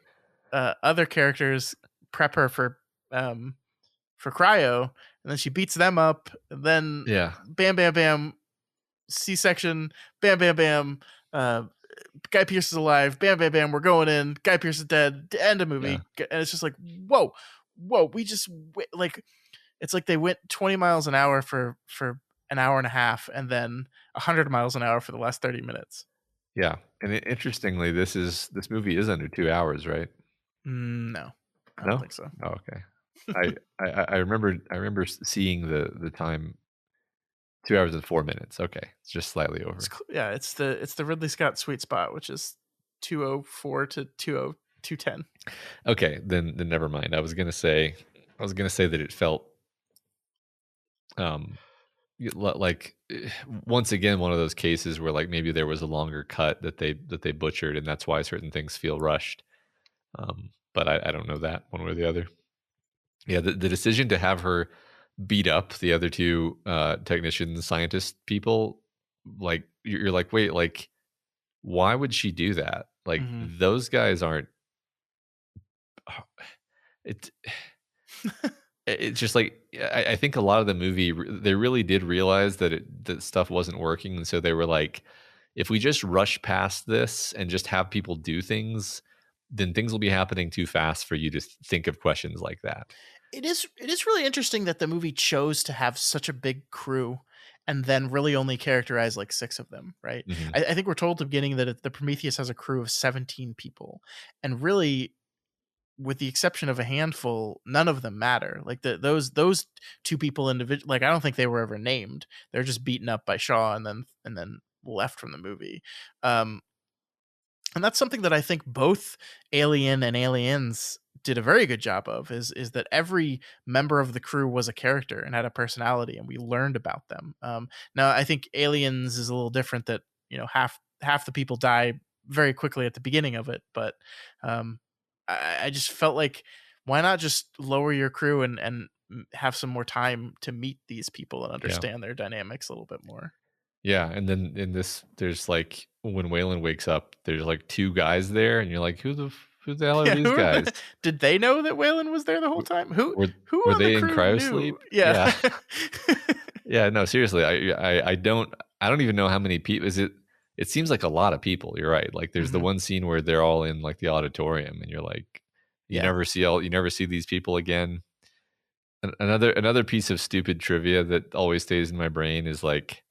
other characters prep her for cryo, and then she beats them up, and then bam, bam, bam. C-section, bam, bam, bam. Guy Pearce is alive. Bam, bam, bam. We're going in. Guy Pearce is dead. End of movie. And it's just like, whoa. We just like, it's like they went 20 miles an hour for an hour and a half, and then 100 miles an hour for the last 30 minutes. Yeah, and interestingly, this movie is under 2 hours, right? No, I don't think so. Oh, okay. I remember seeing the time. 2 hours and 4 minutes. Okay, it's just slightly over. It's the Ridley Scott sweet spot, which is 2:04 to 2:10. Okay, then never mind. I was gonna say that it felt like, once again, one of those cases where like maybe there was a longer cut that they butchered, and that's why certain things feel rushed. But I don't know that one way or the other. Yeah, the decision to have her beat up the other two technicians, scientist people, like you're like, wait, like, why would she do that? Like, those guys aren't. It's just like, I think a lot of the movie, they really did realize that stuff wasn't working, and so they were like, if we just rush past this and just have people do things, then things will be happening too fast for you to think of questions like that. It is really interesting that the movie chose to have such a big crew and then really only characterize like 6 of them, right? Mm-hmm. I think we're told at the beginning that the Prometheus has a crew of 17 people, and really, with the exception of a handful, none of them matter. Like those 2 people individual, like I don't think they were ever named. They're just beaten up by Shaw and then left from the movie. And that's something that I think both Alien and Aliens did a very good job of, is that every member of the crew was a character and had a personality, and we learned about them. Now I think Aliens is a little different, that half the people die very quickly at the beginning of it, but I just felt like, why not just lower your crew and have some more time to meet these people and understand their dynamics a little bit more. Yeah, and then in this, there's like, when Waylon wakes up, there's like 2 guys there, and you're like, who the hell are these guys? Did they know that Waylon was there the whole time? Who were they in cryosleep? Yeah. Yeah, no, seriously, I don't even know how many people. It seems like a lot of people. You're right. Like, there's the one scene where they're all in like the auditorium, and you're like, you never see these people again. Another piece of stupid trivia that always stays in my brain is like,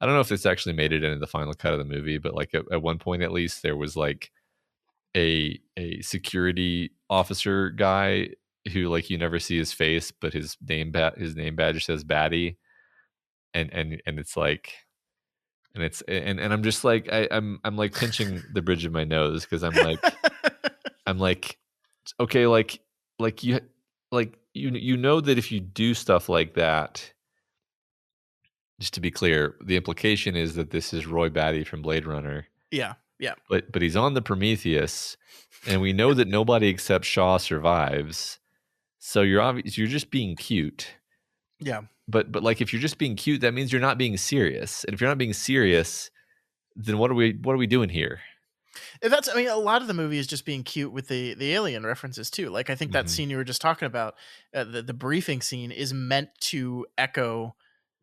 I don't know if this actually made it into the final cut of the movie, but like at one point at least there was like a security officer guy who like you never see his face, but his name badge says Batty, and it's like, and I'm just like I'm like pinching the bridge of my nose because I'm like okay, like you know that if you do stuff like that, just to be clear, the implication is that this is Roy Batty from Blade Runner. Yeah. But he's on the Prometheus, and we know that nobody except Shaw survives. So you're just being cute. Yeah. But like if you're just being cute, that means you're not being serious. And if you're not being serious, then what are we doing here? That's, I mean, a lot of the movie is just being cute with the alien references too. Like I think that scene you were just talking about, the briefing scene, is meant to echo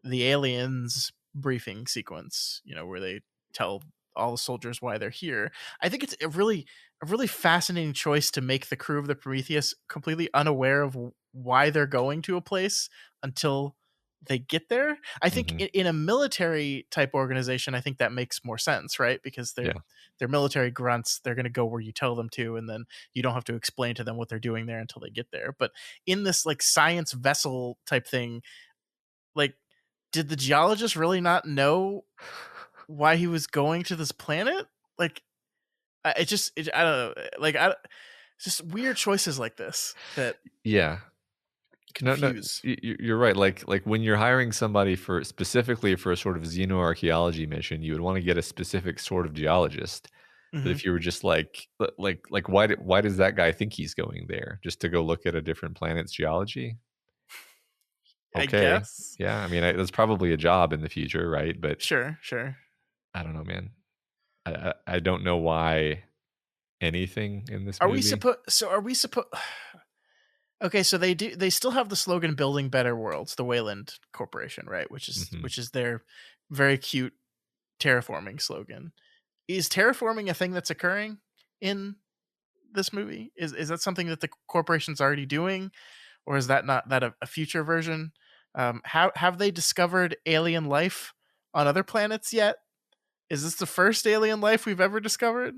the aliens briefing sequence, you know, where they tell all the soldiers why they're here. I think it's a really fascinating choice to make the crew of the Prometheus completely unaware of why they're going to a place until they get there. I think in a military type organization, I think that makes more sense, right? Because they're military grunts. They're going to go where you tell them to, and then you don't have to explain to them what they're doing there until they get there. But in this like science vessel type thing, like, did the geologist really not know why he was going to this planet? Like, I don't know. Like, just weird choices like this that confuse. No, you're right. Like when you're hiring somebody specifically for a sort of xenoarchaeology mission, you would want to get a specific sort of geologist. But if you were just like why does that guy think he's going there? Just to go look at a different planet's geology? Okay. I guess. Yeah, I mean, that's probably a job in the future, right? But sure. I don't know, man. I don't know why anything in this movie. Are we supposed Okay, so they still have the slogan "Building Better Worlds," the Wayland Corporation, right? Which is their very cute terraforming slogan. Is terraforming a thing that's occurring in this movie? Is that something that the corporation's already doing, or is that not a future version? How have they discovered alien life on other planets yet? Is this the first alien life we've ever discovered,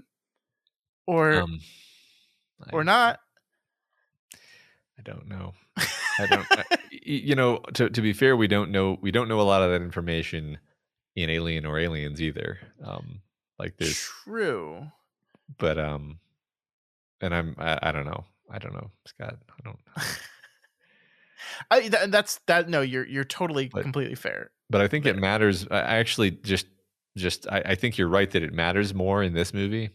or not? I don't know. You know, to be fair, we don't know a lot of that information in Alien or Aliens either. Like there's true, but and I don't know, Scott. I don't know. No, you're totally completely fair. But I think it matters. I actually I think you're right that it matters more in this movie.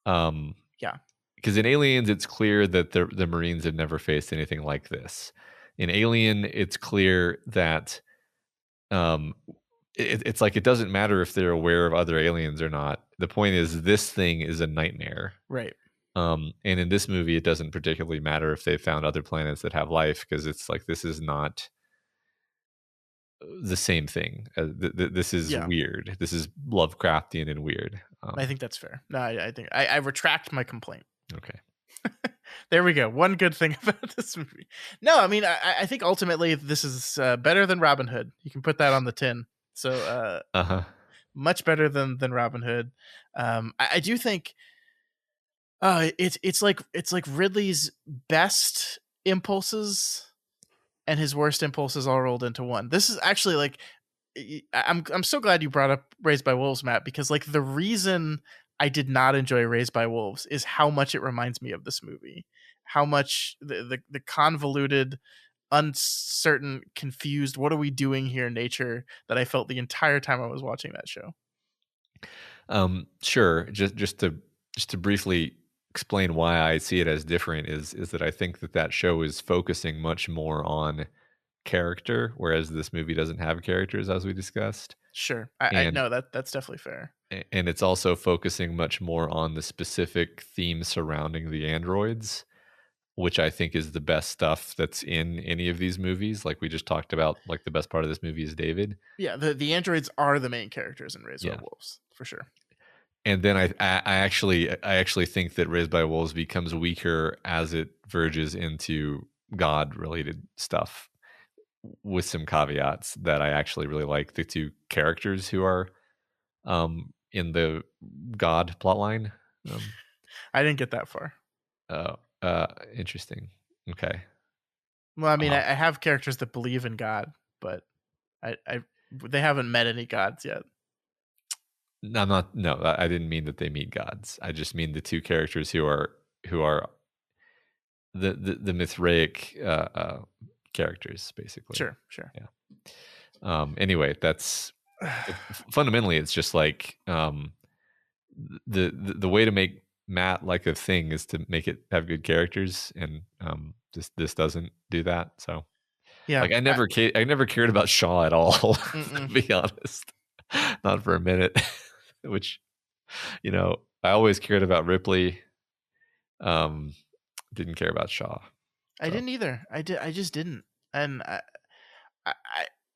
Yeah. Because in Aliens, it's clear that the Marines have never faced anything like this. In Alien, it's clear that it's like it doesn't matter if they're aware of other aliens or not. The point is, this thing is a nightmare. Right. And in this movie, it doesn't particularly matter if they found other planets that have life, because it's like this is not the same thing. This is weird. This is Lovecraftian and weird. I think that's fair. No, I think I retract my complaint. Okay. There we go. One good thing about this movie. No, I mean, I think ultimately this is better than Robin Hood. You can put that on the tin. So much better than Robin Hood. I do think it's like Ridley's best impulses and his worst impulses all rolled into one. This is actually like, I'm so glad you brought up Raised by Wolves, Matt, because like the reason I did not enjoy Raised by Wolves is how much it reminds me of this movie. How much the convoluted, uncertain, confused, what are we doing here nature that I felt the entire time I was watching that show. Sure. Just to briefly explain why I see it as different is that I think that show is focusing much more on character, whereas this movie doesn't have characters, as we discussed. Sure. I know that's definitely fair. And it's also focusing much more on the specific theme surrounding the androids, which I think is the best stuff that's in any of these movies. Like we just talked about, like the best part of this movie is David. Yeah, the androids are the main characters in Raised by Wolves, for sure. And then I actually think that Raised by Wolves becomes weaker as it verges into God-related stuff. with some caveats, that I actually really like the two characters who are in the God plotline. I didn't get that far. Oh, interesting. Okay. Well, I mean, I have characters that believe in God, but they haven't met any gods yet. No, I'm not. No, I didn't mean that they meet gods. I just mean the two characters who are the Mithraic characters, basically. Sure. Yeah. Anyway, that's fundamentally, it's just like the way to make Matt like a thing is to make it have good characters, and this doesn't do that. So yeah, like I never cared about Shaw at all, to be honest, not for a minute. Which, I always cared about Ripley. Didn't care about Shaw. I didn't either. I just didn't, and I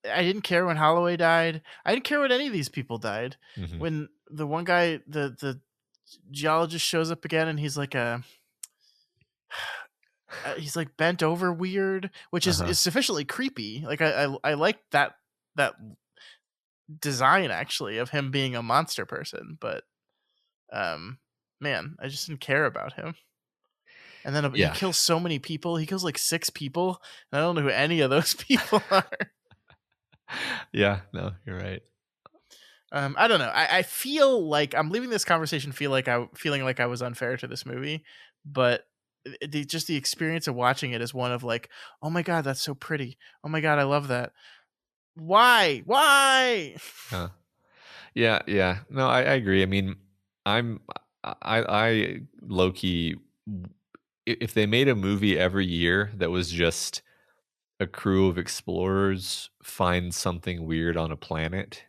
didn't care when Holloway died. I didn't care when any of these people died. Mm-hmm. When the one guy, the geologist, shows up again, and he's like he's like bent over weird, which is sufficiently creepy. Like I like that design, actually, of him being a monster person, but man, I just didn't care about him. And then he kills so many people. He kills like 6 people, and I don't know who any of those people are. Yeah, no, you're right. I don't know. I feel like I'm leaving this conversation feeling like I was unfair to this movie, but just the experience of watching it is one of like, oh my God, that's so pretty. Oh my God, I love that. Why? Yeah. No, I agree. I mean, I low key, if they made a movie every year that was just a crew of explorers find something weird on a planet,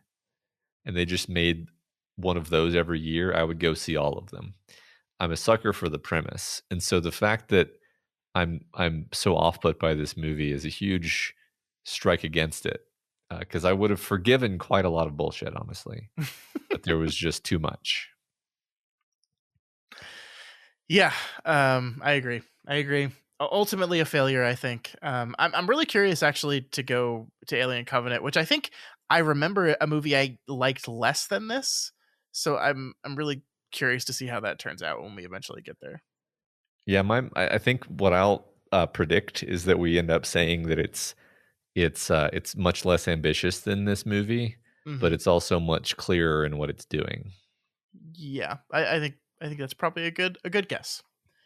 and they just made one of those every year, I would go see all of them. I'm a sucker for the premise, and so the fact that I'm so off put by this movie is a huge strike against it, because I would have forgiven quite a lot of bullshit, honestly, but there was just too much. Yeah, I agree. Ultimately, a failure, I think. I'm really curious, actually, to go to Alien Covenant, which I think I remember a movie I liked less than this. So I'm really curious to see how that turns out when we eventually get there. Yeah, I think what I'll predict is that we end up saying that it's much less ambitious than this movie, but it's also much clearer in what it's doing. Yeah, I think that's probably a good guess.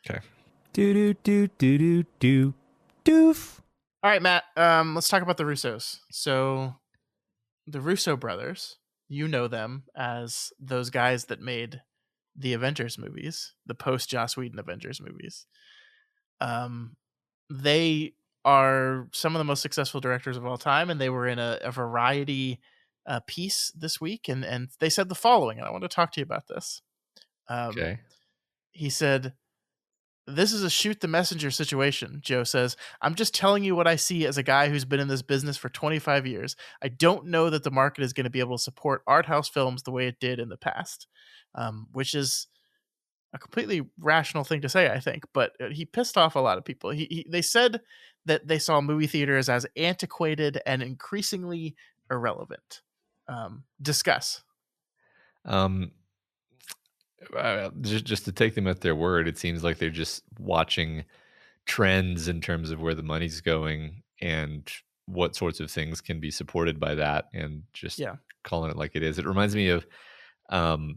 Okay. Doof. All right, Matt. Let's talk about the Russos. So, the Russo brothers, you know them as those guys that made the Avengers movies, the post Joss Whedon Avengers movies. They are some of the most successful directors of all time, and they were in a Variety piece this week, and they said the following, and I want to talk to you about this. Okay. He said, "This is a shoot the messenger situation," Joe says. "I'm just telling you what I see as a guy who's been in this business for 25 years. I don't know that the market is going to be able to support art house films the way it did in the past," which is a completely rational thing to say, I think. But he pissed off a lot of people. They said that they saw movie theaters as antiquated and increasingly irrelevant. Discuss. Just to take them at their word, it seems like they're just watching trends in terms of where the money's going and what sorts of things can be supported by that, and just calling it like it is. It reminds me of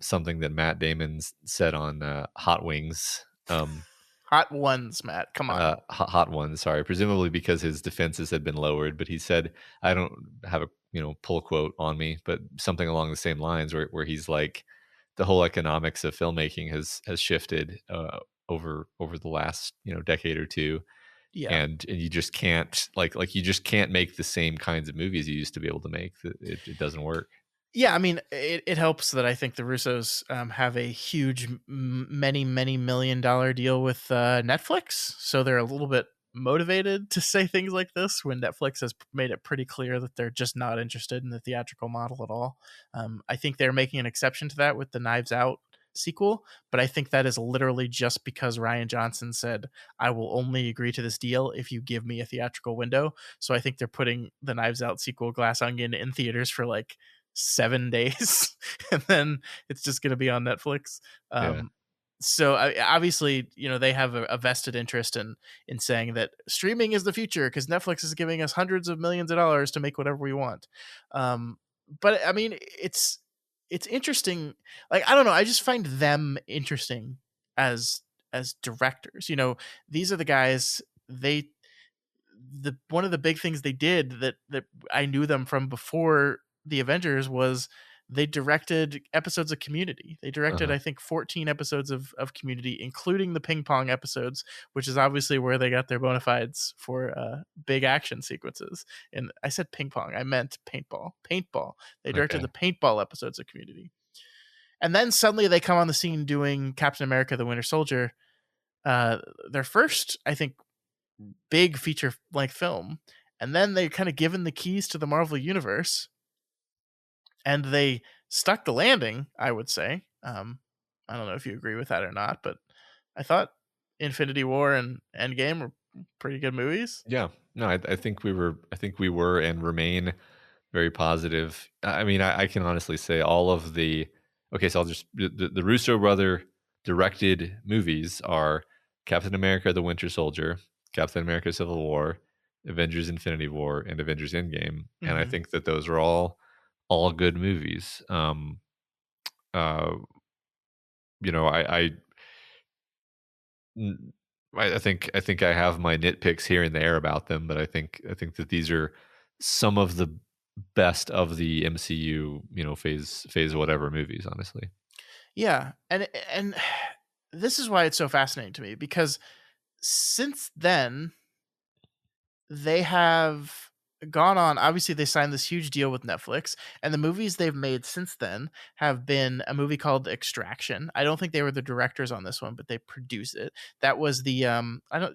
something that Matt Damon said on Hot Wings. Hot Ones, Matt. Come on. Hot Ones, sorry. Presumably because his defenses had been lowered, but he said, I don't have a pull quote on me, but something along the same lines where he's like, the whole economics of filmmaking has shifted over the last decade or two, and you just can't like you just can't make the same kinds of movies you used to be able to make. It doesn't work. Yeah, I mean, it helps that I think the Russos have a huge, many million-dollar deal with Netflix, so they're a little bit motivated to say things like this when Netflix has made it pretty clear that they're just not interested in the theatrical model at all. I think they're making an exception to that with the Knives Out sequel, but I think that is literally just because Rian Johnson said, I will only agree to this deal if you give me a theatrical window. So I think they're putting the Knives Out sequel Glass Onion in theaters for like 7 days and then it's just going to be on Netflix. Yeah. So obviously, they have a vested interest in saying that streaming is the future because Netflix is giving us hundreds of millions of dollars to make whatever we want. But I mean, it's interesting. Like, I don't know. I just find them interesting as directors. These are the guys. One of the big things they did that I knew them from before the Avengers was they directed episodes of Community. They directed, I think, 14 episodes of Community, including the ping pong episodes, which is obviously where they got their bona fides for big action sequences. And I said ping pong, I meant paintball. They directed the paintball episodes of Community. And then suddenly they come on the scene doing Captain America, the Winter Soldier. Their first, I think, big feature-length film. And then they kind of given the keys to the Marvel Universe. And they stuck the landing, I would say. I don't know if you agree with that or not, but I thought Infinity War and Endgame were pretty good movies. Yeah, no, I think we were and remain very positive. I mean, I can honestly say all of the. Okay, so I'll just the Russo brother directed movies are Captain America: The Winter Soldier, Captain America: Civil War, Avengers: Infinity War, and Avengers: Endgame, and I think that those are all good movies. I think I have my nitpicks here and there about them, but I think that these are some of the best of the MCU, phase whatever movies, honestly. Yeah, and this is why it's so fascinating to me, because since then they have gone on. Obviously, they signed this huge deal with Netflix, and the movies they've made since then have been a movie called Extraction. I don't think they were the directors on this one, but they produced it. That was the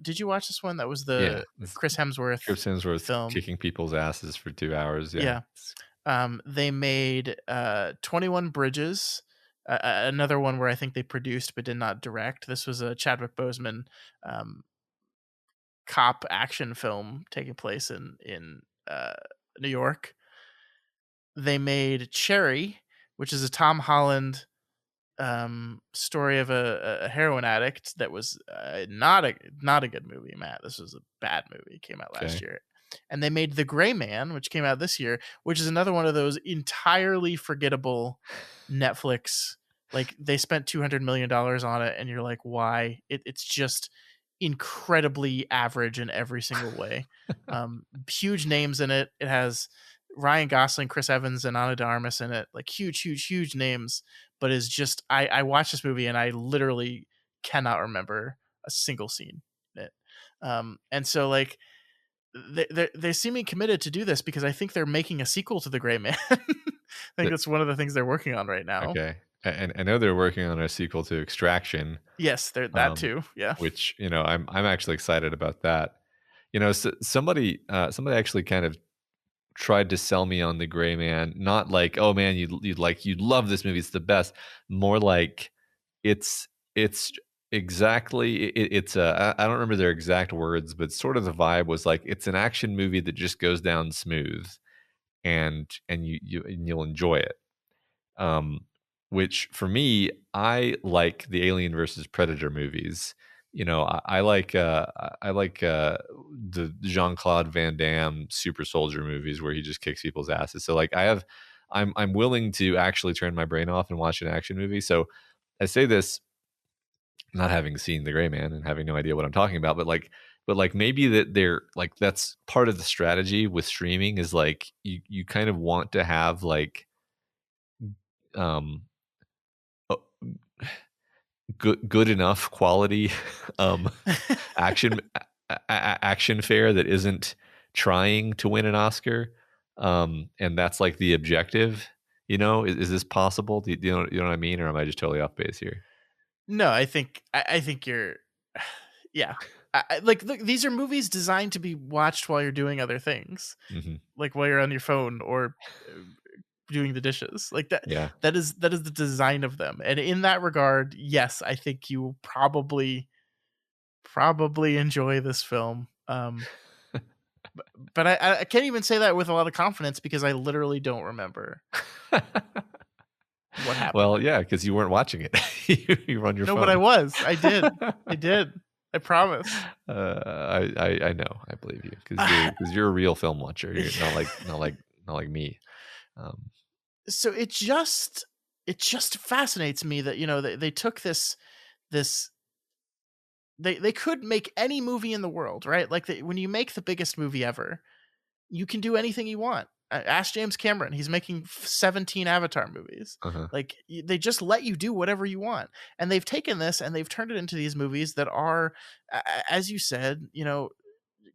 did you watch this one? That was the Chris Hemsworth film, kicking people's asses for 2 hours. Yeah. They made 21 Bridges, another one where I think they produced but did not direct. This was a Chadwick Boseman cop action film taking place in New York. They made Cherry, which is a Tom Holland story of a heroin addict that was not a good movie, Matt. This was a bad movie. It came out last year. And they made The Gray Man, which came out this year, which is another one of those entirely forgettable Netflix. Like, they spent $200 million on it, and you're like, why? It's just incredibly average in every single way. Huge names in it. It has Ryan Gosling, Chris Evans, and Ana de Armas in it. Like, huge names. But is just, I watched this movie and I literally cannot remember a single scene in it. And so, like, they seem committed to do this because I think they're making a sequel to The Gray Man. I think that's one of the things they're working on right now. Okay. And I know they're working on a sequel to Extraction. Yes, they're that too. Yeah. Which, I'm actually excited about that. So somebody actually kind of tried to sell me on The Gray Man, not like, oh man, you'd love this movie, it's the best. More like it's exactly it's I don't remember their exact words, but sort of the vibe was like it's an action movie that just goes down smooth, and you'll enjoy it. Which for me, I like the Alien versus Predator movies. I like the Jean-Claude Van Damme super soldier movies where he just kicks people's asses. So like I'm willing to actually turn my brain off and watch an action movie. So I say this not having seen The Gray Man and having no idea what I'm talking about, but maybe that they're like, that's part of the strategy with streaming is like you kind of want to have like good enough quality action fare that isn't trying to win an Oscar, and that's like the objective. Is this possible? Do you know what I mean, or am I just totally off base here? No, I think you're, yeah. Look, these are movies designed to be watched while you're doing other things, like while you're on your phone or doing the dishes. Like that. Yeah. That is the design of them. And in that regard, yes, I think you probably enjoy this film. But I can't even say that with a lot of confidence because I literally don't remember what happened. Well, yeah, because you weren't watching it. You were on your phone. No, but I was. I did. I promise. I know. I believe you because you're a real film watcher. You're not like me. So it just fascinates me that they took this they could make any movie in the world, right? Like when you make the biggest movie ever, you can do anything you want. Ask James Cameron. He's making 17 Avatar movies. Like they just let you do whatever you want. And they've taken this and they've turned it into these movies that are, as you said,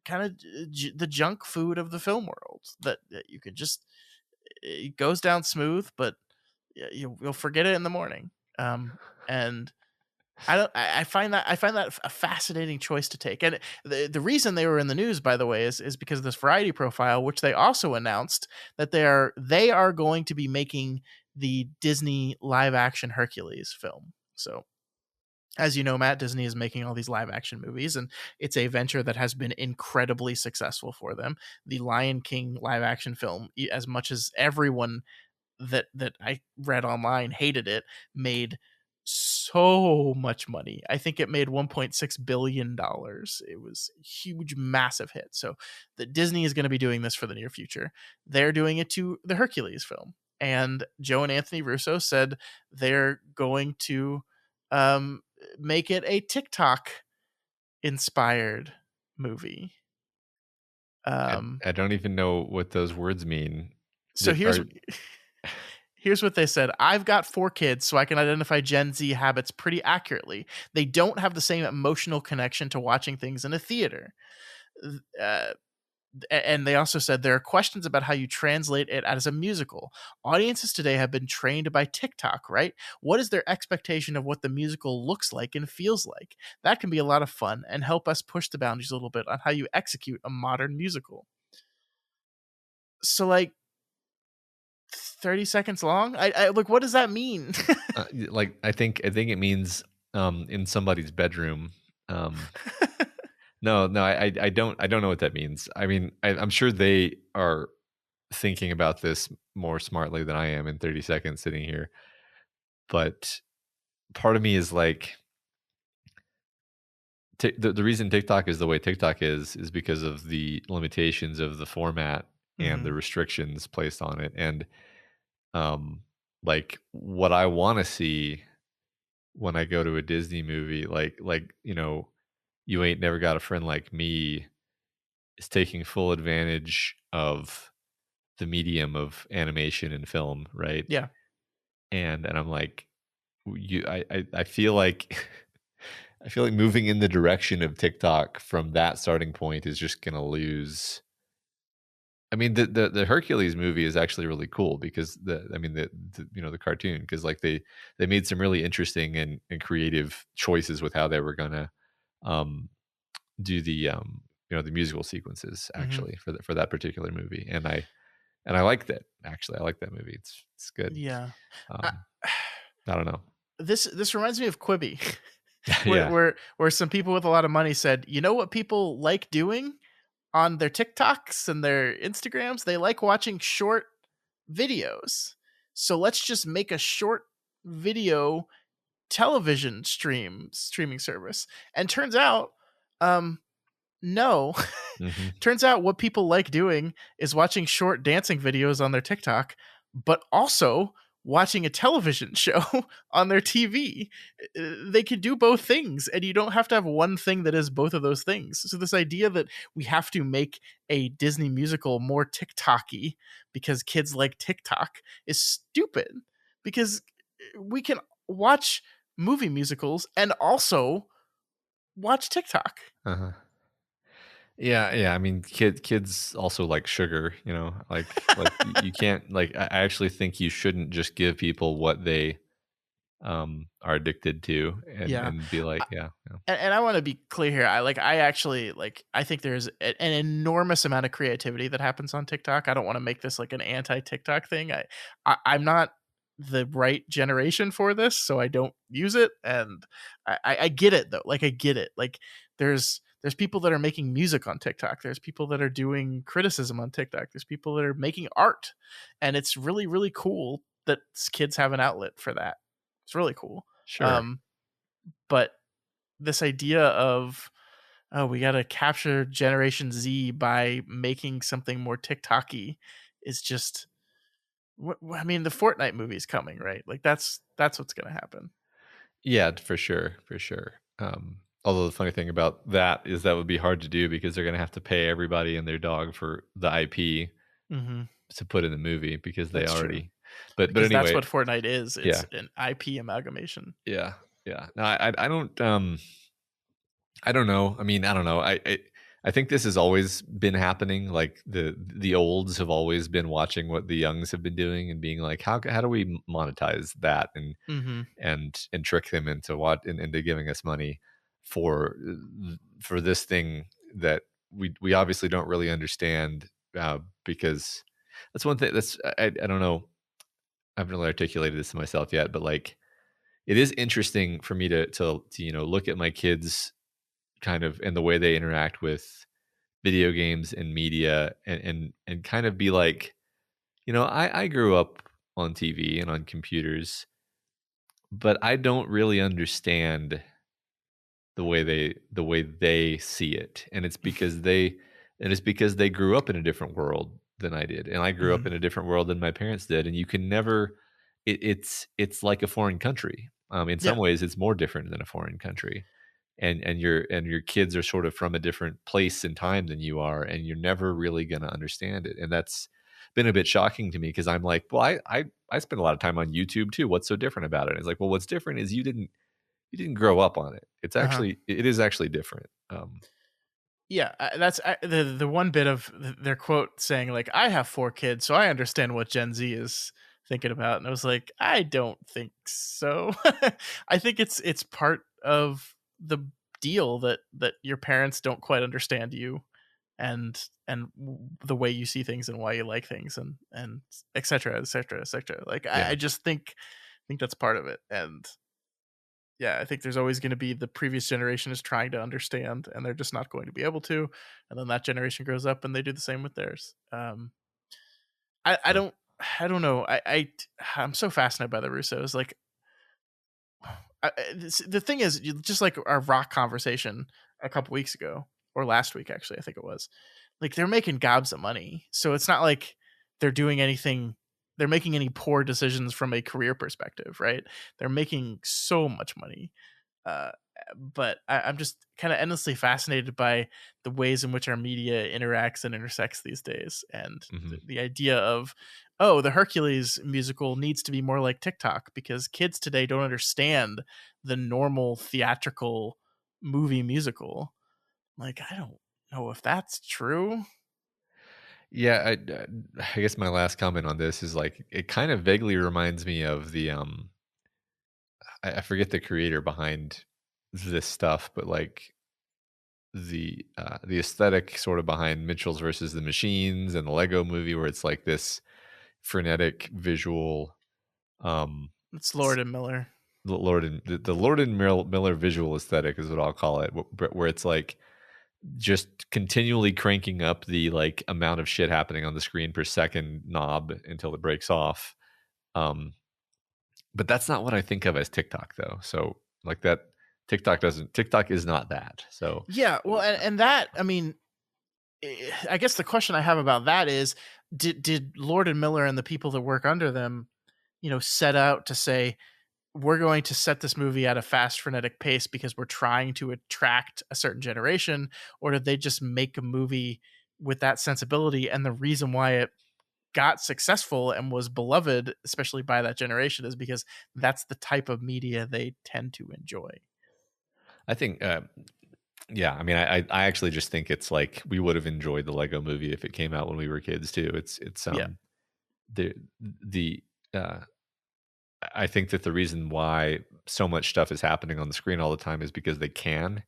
kind of the junk food of the film world that you can just, it goes down smooth, but you'll forget it in the morning. And I find that a fascinating choice to take. And the reason they were in the news, by the way, is because of this Variety profile, which they also announced that they are going to be making the Disney live action Hercules film. So as you know, Matt, Disney is making all these live action movies, and it's a venture that has been incredibly successful for them. The Lion King live action film, as much as everyone that I read online hated it, made so much money. I think it made $1.6 billion. It was a huge, massive hit. So the Disney is going to be doing this for the near future. They're doing it to the Hercules film. And Joe and Anthony Russo said they're going to make it a TikTok inspired movie. I don't even know what those words mean. So here's what they said. I've got 4 kids, so I can identify Gen Z habits pretty accurately. They don't have the same emotional connection to watching things in a theater. And they also said there are questions about how you translate it as a musical. Audiences today have been trained by TikTok, right? What is their expectation of what the musical looks like and feels like? That can be a lot of fun and help us push the boundaries a little bit on how you execute a modern musical. So, like, 30 seconds long? I look, what does that mean? I think it means in somebody's bedroom. No, I don't know what that means. I mean, I'm sure they are thinking about this more smartly than I am in 30 seconds sitting here. But part of me is like, the reason TikTok is the way TikTok is because of the limitations of the format and the restrictions placed on it. And like what I want to see when I go to a Disney movie, like You Ain't Never Got a Friend Like Me is taking full advantage of the medium of animation and film, right? Yeah. And I'm like, I feel like I feel like moving in the direction of TikTok from that starting point is just gonna lose. I mean, the Hercules movie is actually really cool because the cartoon, because like they made some really interesting and creative choices with how they were gonna do the the musical sequences actually for that particular movie, and I liked it. Actually, I like that movie. It's good. Yeah. I don't know. This reminds me of Quibi, Yeah. where some people with a lot of money said, you know what people like doing on their TikToks and their Instagrams? They like watching short videos. So let's just make a short video television streaming service. And turns out, no. Turns out what people like doing is watching short dancing videos on their TikTok, but also watching a television show on their TV. They can do both things, and you don't have to have one thing that is both of those things. So this idea that we have to make a Disney musical more TikTok-y because kids like TikTok is stupid, because we can watch movie musicals and also watch TikTok. Yeah. I mean, kids also like sugar, like you can't, like, I actually think you shouldn't just give people what they are addicted to, Yeah. and be like, yeah. And I want to be clear here. I think there's an enormous amount of creativity that happens on TikTok. I don't want to make this like an anti-TikTok thing. I'm not the right generation for this, so I don't use it. And I get it though. Like I get it. Like there's people that are making music on TikTok. There's people that are doing criticism on TikTok. There's people that are making art, and it's really, really cool that kids have an outlet for that. It's really cool. Sure. But this idea of, oh, we got to capture Generation Z by making something more TikTok-y is just, I mean, the Fortnite movie's coming, right? Like that's what's going to happen. Yeah, for sure. Although the funny thing about that is that would be hard to do because they're going to have to pay everybody and their dog for the IP to put in the movie because they That's already. true. But Because anyway, that's what Fortnite is. It's an IP amalgamation. Yeah. No, I don't. I don't know. I mean, I don't know. I think this has always been happening. Like the olds have always been watching what the youngs have been doing and being like, how do we monetize that and trick them into into giving us money for this thing that we obviously don't really understand, because that's one thing that's I don't know. I haven't really articulated this to myself yet, but like it is interesting for me to look at my kids kind of and the way they interact with video games and media and kind of be like, I grew up on TV and on computers, but I don't really understand the way they see it. And it's because they grew up in a different world than I did. And I grew up in a different world than my parents did. And you can never, it's like a foreign country. In some ways it's more different than a foreign country. And your kids are sort of from a different place and time than you are, and you're never really going to understand it. And that's been a bit shocking to me because I'm like, well, I spend a lot of time on YouTube too. What's so different about it? And it's like, well, what's different is you didn't grow up on it. It's actually it is actually different. That's the one bit of their quote saying like, I have 4 kids, so I understand what Gen Z is thinking about. And I was like, I don't think so. I think it's part of the deal that your parents don't quite understand you and the way you see things and why you like things and et cetera, et cetera, et cetera. Like I just think that's part of it. And yeah, I think there's always going to be the previous generation is trying to understand and they're just not going to be able to. And then that generation grows up and they do the same with theirs. I don't know. I'm so fascinated by the Russos. Like, the thing is, just like our rock conversation a couple weeks ago or last week, actually, I think it was, like they're making gobs of money. So it's not like they're doing anything. They're making any poor decisions from a career perspective, right? They're making so much money. But I'm just kind of endlessly fascinated by the ways in which our media interacts and intersects these days. And the idea of, oh, the Hercules musical needs to be more like TikTok because kids today don't understand the normal theatrical movie musical. Like, I don't know if that's true. Yeah, I guess my last comment on this is like it kind of vaguely reminds me of the I forget the creator behind this stuff, but like the aesthetic sort of behind Mitchell's versus the Machines and the Lego Movie, where it's like this frenetic visual. It's Lord and Miller. The Lord and Miller visual aesthetic is what I'll call it, where it's like just continually cranking up the like amount of shit happening on the screen per second knob until it breaks off. But that's not what I think of as TikTok though. So like that TikTok is not that. So yeah, well, and that, I mean, I guess the question I have about that is, did Lord and Miller and the people that work under them, set out to say, we're going to set this movie at a fast, frenetic pace because we're trying to attract a certain generation? Or did they just make a movie with that sensibility? And the reason why it got successful and was beloved, especially by that generation, is because that's the type of media they tend to enjoy. I think, yeah, I mean, I actually just think it's like we would have enjoyed the Lego Movie if it came out when we were kids too. It's I think that the reason why so much stuff is happening on the screen all the time is because they can.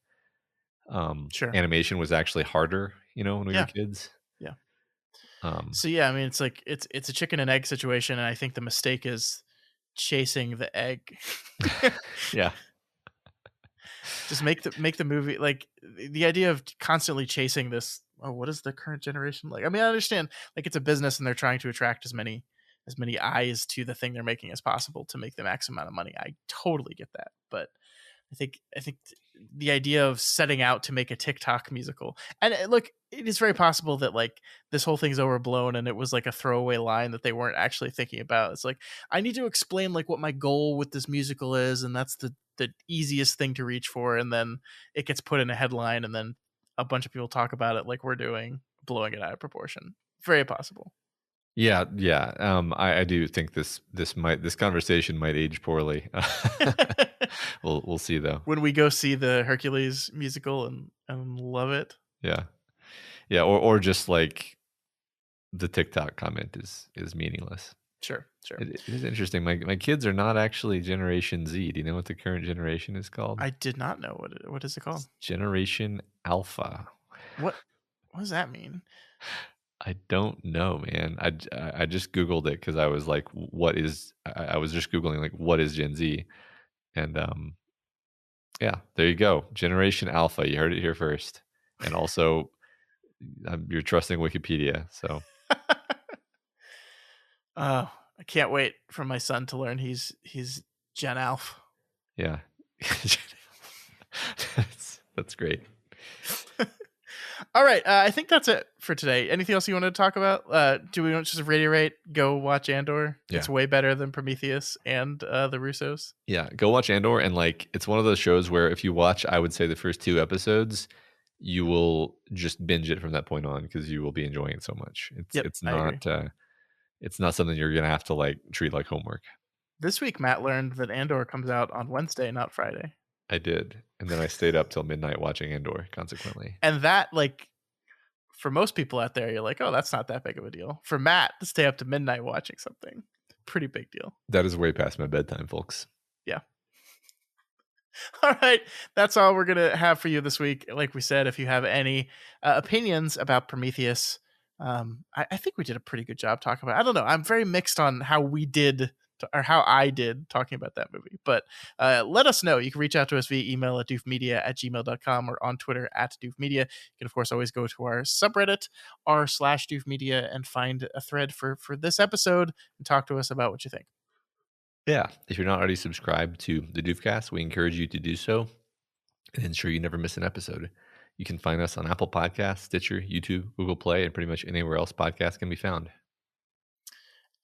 Sure. Animation was actually harder, when we were kids. Yeah. Um, So yeah, I mean, it's like it's a chicken and egg situation, and I think the mistake is chasing the egg. yeah. Just make the movie, like, the idea of constantly chasing this. Oh, what is the current generation like? I mean, I understand, like, it's a business and they're trying to attract as many eyes to the thing they're making as possible to make the maximum amount of money. I totally get that, but I think the idea of setting out to make a TikTok musical, and look, it is very possible that, like, this whole thing's overblown and it was like a throwaway line that they weren't actually thinking about. It's like, I need to explain, like, what my goal with this musical is, and that's the easiest thing to reach for, and then it gets put in a headline, and then a bunch of people talk about it like we're doing, blowing it out of proportion. Very possible. Yeah. I do think this conversation might age poorly. We'll see though. When we go see the Hercules musical and love it. Yeah. Or just like the TikTok comment is meaningless. Sure. It is interesting. My kids are not actually Generation Z. Do you know what the current generation is called? I did not know. What is it called? It's Generation Alpha. What does that mean? I don't know, man. I just Googled it because I was like, I was just Googling, like, what is Gen Z? And yeah, there you go. Generation Alpha. You heard it here first. And also, you're trusting Wikipedia. So. I can't wait for my son to learn he's Gen Alpha. Yeah. That's great. All right. I think that's it for today. Anything else you wanted to talk about? Do we want to just reiterate? Go watch Andor. Yeah. It's way better than Prometheus and the Russos. Yeah. Go watch Andor. And like, it's one of those shows where if you watch, I would say the first 2 episodes, you will just binge it from that point on because you will be enjoying it so much. It's not something you're going to have to like treat like homework. This week, Matt learned that Andor comes out on Wednesday, not Friday. I did. And then I stayed up till midnight watching Andor, consequently. And that, like, for most people out there, you're like, oh, that's not that big of a deal. For Matt, to stay up to midnight watching something, pretty big deal. That is way past my bedtime, folks. Yeah. All right. That's all we're going to have for you this week. Like we said, if you have any opinions about Prometheus, I think we did a pretty good job talking about it. I don't know. I'm very mixed on how we did or how I did talking about that movie, but let us know. You can reach out to us via email at doofmedia@gmail.com or on Twitter @doofmedia. You can, of course, always go to our subreddit r/doofmedia and find a thread for this episode and talk to us about what you think. Yeah. If you're not already subscribed to the Doofcast, we encourage you to do so and ensure you never miss an episode. You can find us on Apple Podcasts, Stitcher, YouTube, Google Play, and pretty much anywhere else podcasts can be found.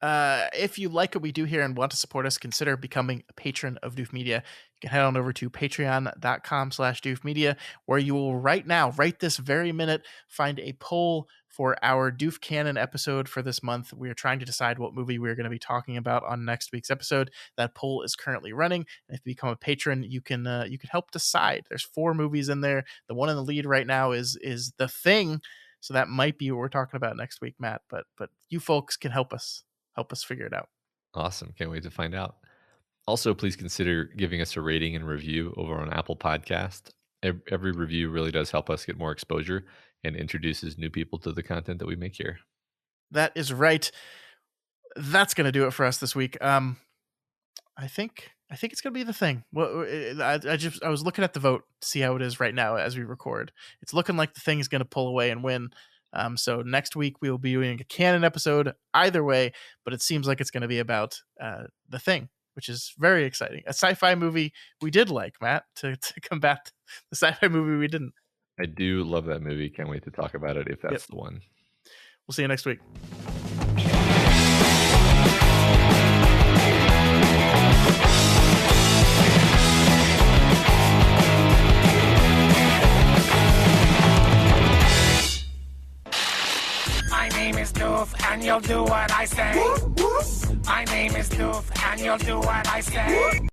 If you like what we do here and want to support us, consider becoming a patron of Doof Media. You can head on over to patreon.com/Doof Media, where you will right this very minute, find a poll for our Doof Canon episode for this month. We are trying to decide what movie we're going to be talking about on next week's episode. That poll is currently running. And if you become a patron, you can help decide. There's 4 movies in there. The one in the lead right now is The Thing. So that might be what we're talking about next week, Matt. But you folks can help us figure it out. Awesome. Can't wait to find out. Also, please consider giving us a rating and review over on Apple Podcast. Every review really does help us get more exposure and introduces new people to the content that we make here. That is right. That's going to do it for us this week. I think it's going to be The Thing. Well, I was looking at the vote to see how it is right now as we record. It's looking like The Thing is going to pull away and win. So next week we will be doing a canon episode either way, but it seems like it's going to be about The Thing, which is very exciting. A sci-fi movie we did like, Matt, to combat the sci-fi movie we didn't. I do love that movie. Can't wait to talk about it if that's the one. We'll see you next week. My name is Doof, and you'll do what I say. My name is Doof, and you'll do what I say.